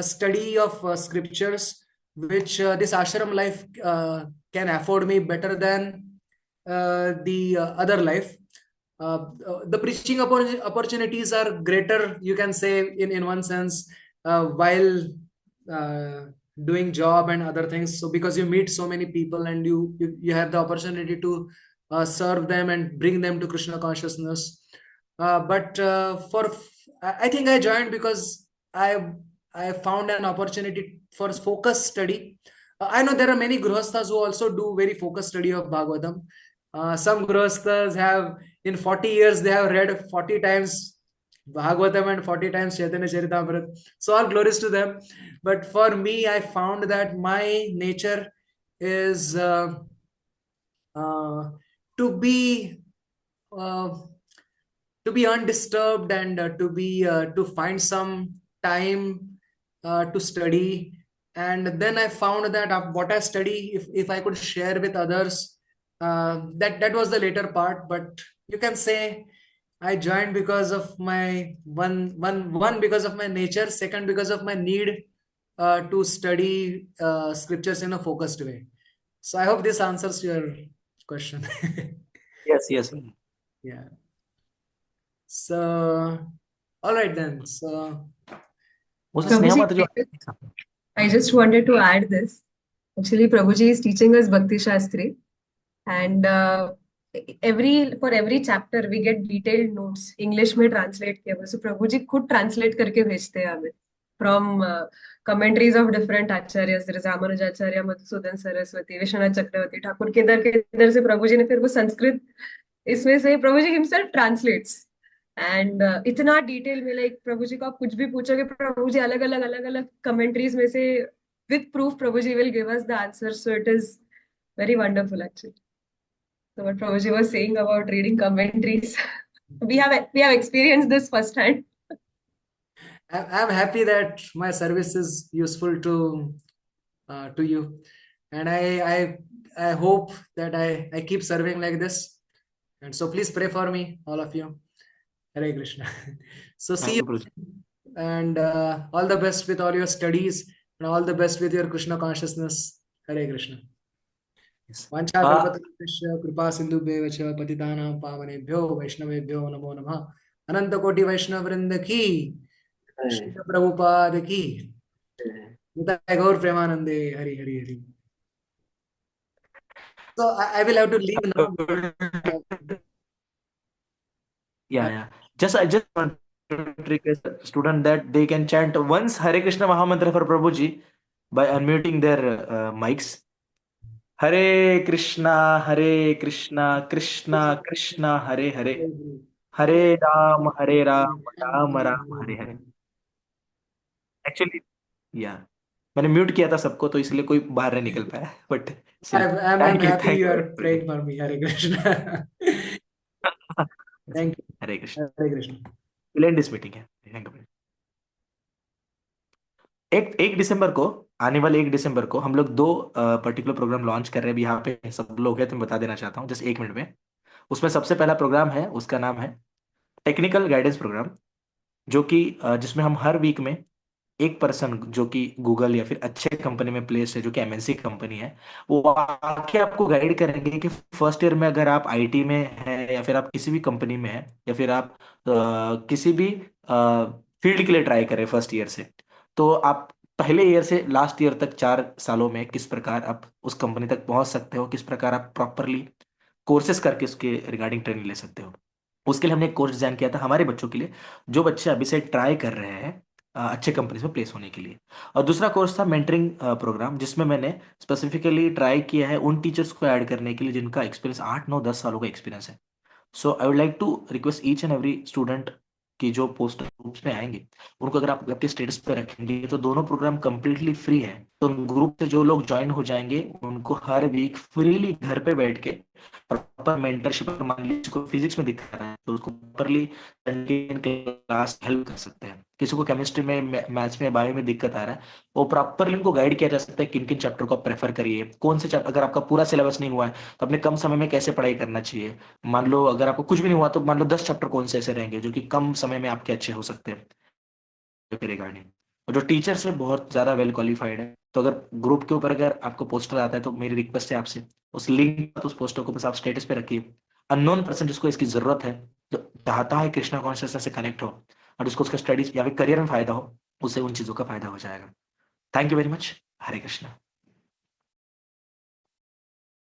study of scriptures, which this ashram life can afford me better than the other life. The preaching opportunities are greater, you can say, in one sense, while doing job and other things. So because you meet so many people and you have the opportunity to serve them and bring them to Krishna consciousness. But I think I joined because I found an opportunity for focused study. I know there are many grihasthas who also do very focused study of Bhagavatam. Some grihasthas have, in 40 years, they have read 40 times Bhagavatam and 40 times Chaitanya Charitamrita. So all glories to them. But for me, I found that my nature is to be undisturbed and to find some time to study. And then I found that what I study, if I could share with others, that was the later part. But you can say I joined because of my one because of my nature, second because of my need to study scriptures in a focused way. So I hope this answers your question. Yes. Yeah. So, all right then. So, उसमें स्नेहा माता जो I just wanted to add this. Actually, Prabhuji is teaching us Bhakti Shastri, and for every chapter we get detailed notes. English में translate किया हुआ. So Prabhuji खुद translate करके भेजते हैं हमें from commentaries of different acharyas. There is Ramanujacharya, Madhusudan Saraswati, Vishwanath Chakravarti, Thakur किधर से प्रभुजी ने फिर वो संस्कृत इसमें से प्रभुजी himself translates. एंड इतना डिटेल में, लाइक प्रभु जी को आप कुछ भी पूछोगे, प्रभु जी अलग अलग कमेंट्रीज में से with proof Prabhu ji will give us the answer. So it is very wonderful actually. So what Prabhuji was saying about reading commentaries, we have experienced this firsthand. I'm happy that my service is useful to you, and I hope that I keep serving like this. And so please pray for me, all of you. Hare Krishna. So see you, and all the best with all your studies, and all the best with your Krishna consciousness. Hare Krishna. वाञ्छा कल्पतरुभ्यश्च कृपा सिन्धुभ्येव च पतितानां पावनेभ्यो वैष्णवेभ्यो नमो नमः. अनंत कोटि वैष्णव वृंद की, श्री प्रभुपाद की, निताय गौर प्रेमानंदे. Hari Hari Hari. So I will have to leave now. Yeah. I just want to request a student that they can chant once Hare Krishna Mahamantra for Prabhuji by unmuting their mics. Hare Krishna, Krishna Krishna, Hare Hare, Hare Ram, Ram Ram, Hare Hare. Actually, yeah. मैंने mute किया था सबको, तो इसलिए कोई बाहर नहीं निकल पाया. But I'm happy you are praying for me. Hare Krishna. Thank you. Hare Krishna. Hare Krishna. We'll end this meeting है. Thank you. 1 दिसंबर को, आने वाले 1 दिसंबर को हम लोग 2 पर्टिकुलर प्रोग्राम लॉन्च कर रहे हैं. अभी यहाँ पे सब लोग हैं, तो मैं बता देना चाहता हूँ जस्ट 1 मिनट में. उसमें सबसे पहला प्रोग्राम है, उसका नाम है टेक्निकल गाइडेंस प्रोग्राम, जो कि जिसमें हम हर वीक में एक पर्सन जो कि गूगल या फिर अच्छे कंपनी में प्लेस है, जो कि एमएनसी कंपनी है, वो आके आपको गाइड करेंगे कि फर्स्ट ईयर में अगर आप आईटी में है, या फिर आप किसी भी कंपनी में है, या फिर आप किसी भी फील्ड के लिए ट्राई करें फर्स्ट ईयर से, तो आप पहले ईयर से लास्ट ईयर तक 4 सालों में किस प्रकार आप उस कंपनी तक पहुंच सकते हो, किस प्रकार आप प्रॉपरली कोर्सेज करके उसके रिगार्डिंग ट्रेनिंग ले सकते हो. उसके लिए हमने एक कोर्स डिजाइन किया था हमारे बच्चों के लिए, जो बच्चे अभी से ट्राई कर रहे हैं अच्छे कंपनीज में प्लेस होने के लिए. और दूसरा कोर्स था मेंटरिंग प्रोग्राम, जिसमें मैंने स्पेसिफिकली ट्राई किया है उन टीचर्स को ऐड करने के लिए जिनका एक्सपीरियंस 8 9 10 सालों का एक्सपीरियंस है. So I would like to request each and every student कि जो पोस्ट ग्रुप्स में आएंगे उनको अगर आप अपने स्टेटस पे रखेंगे तो दोनों प्रोग्राम कंप्लीटली फ्री है। तो ग्रुप से जो लोग ज्वाइन हो जाएंगे उनको हर वीक फ्रीली घर पे बैठ के प्रॉपर मेंटरशिप, मान लीजिए किसी को फिजिक्स में दिक्कत है तो उसको प्रॉपरली क्लास हेल्प कर सकते हैं। किसी को केमिस्ट्री में, मैथ्स में, बायो में दिक्कत आ रहा है, वो प्रॉपरली उनको गाइड किया जा सकता है किन किन चैप्टर को प्रेफर करिए, कौन से चैप्टर, अगर आपका पूरा सिलेबस नहीं हुआ है तो अपने कम समय में कैसे पढ़ाई करना चाहिए। मान लो अगर आपको कुछ भी नहीं हुआ तो मान लो 10 चैप्टर कौन से ऐसे रहेंगे जो कि कम समय में आपके अच्छे हो सकते हैं के रिगार्डिंग। और जो टीचर्स है बहुत ज्यादा वेल क्वालिफाइड है। तो अगर ग्रुप के ऊपर अगर आपको पोस्टर आता है तो मेरी रिक्वेस्ट है आपसे उस लिंक उस पोस्टर को बस आप स्टेटस पे रखिए। अननोन पर्सन जिसको इसकी जरूरत है, जो चाहता है कृष्णा कॉन्शियसनेस से कनेक्ट हो और जिसको उसका स्टडीज या फिर करियर में फायदा हो, उसे उन चीजों का फायदा हो जाएगा। Thank you very much. Hare Krishna.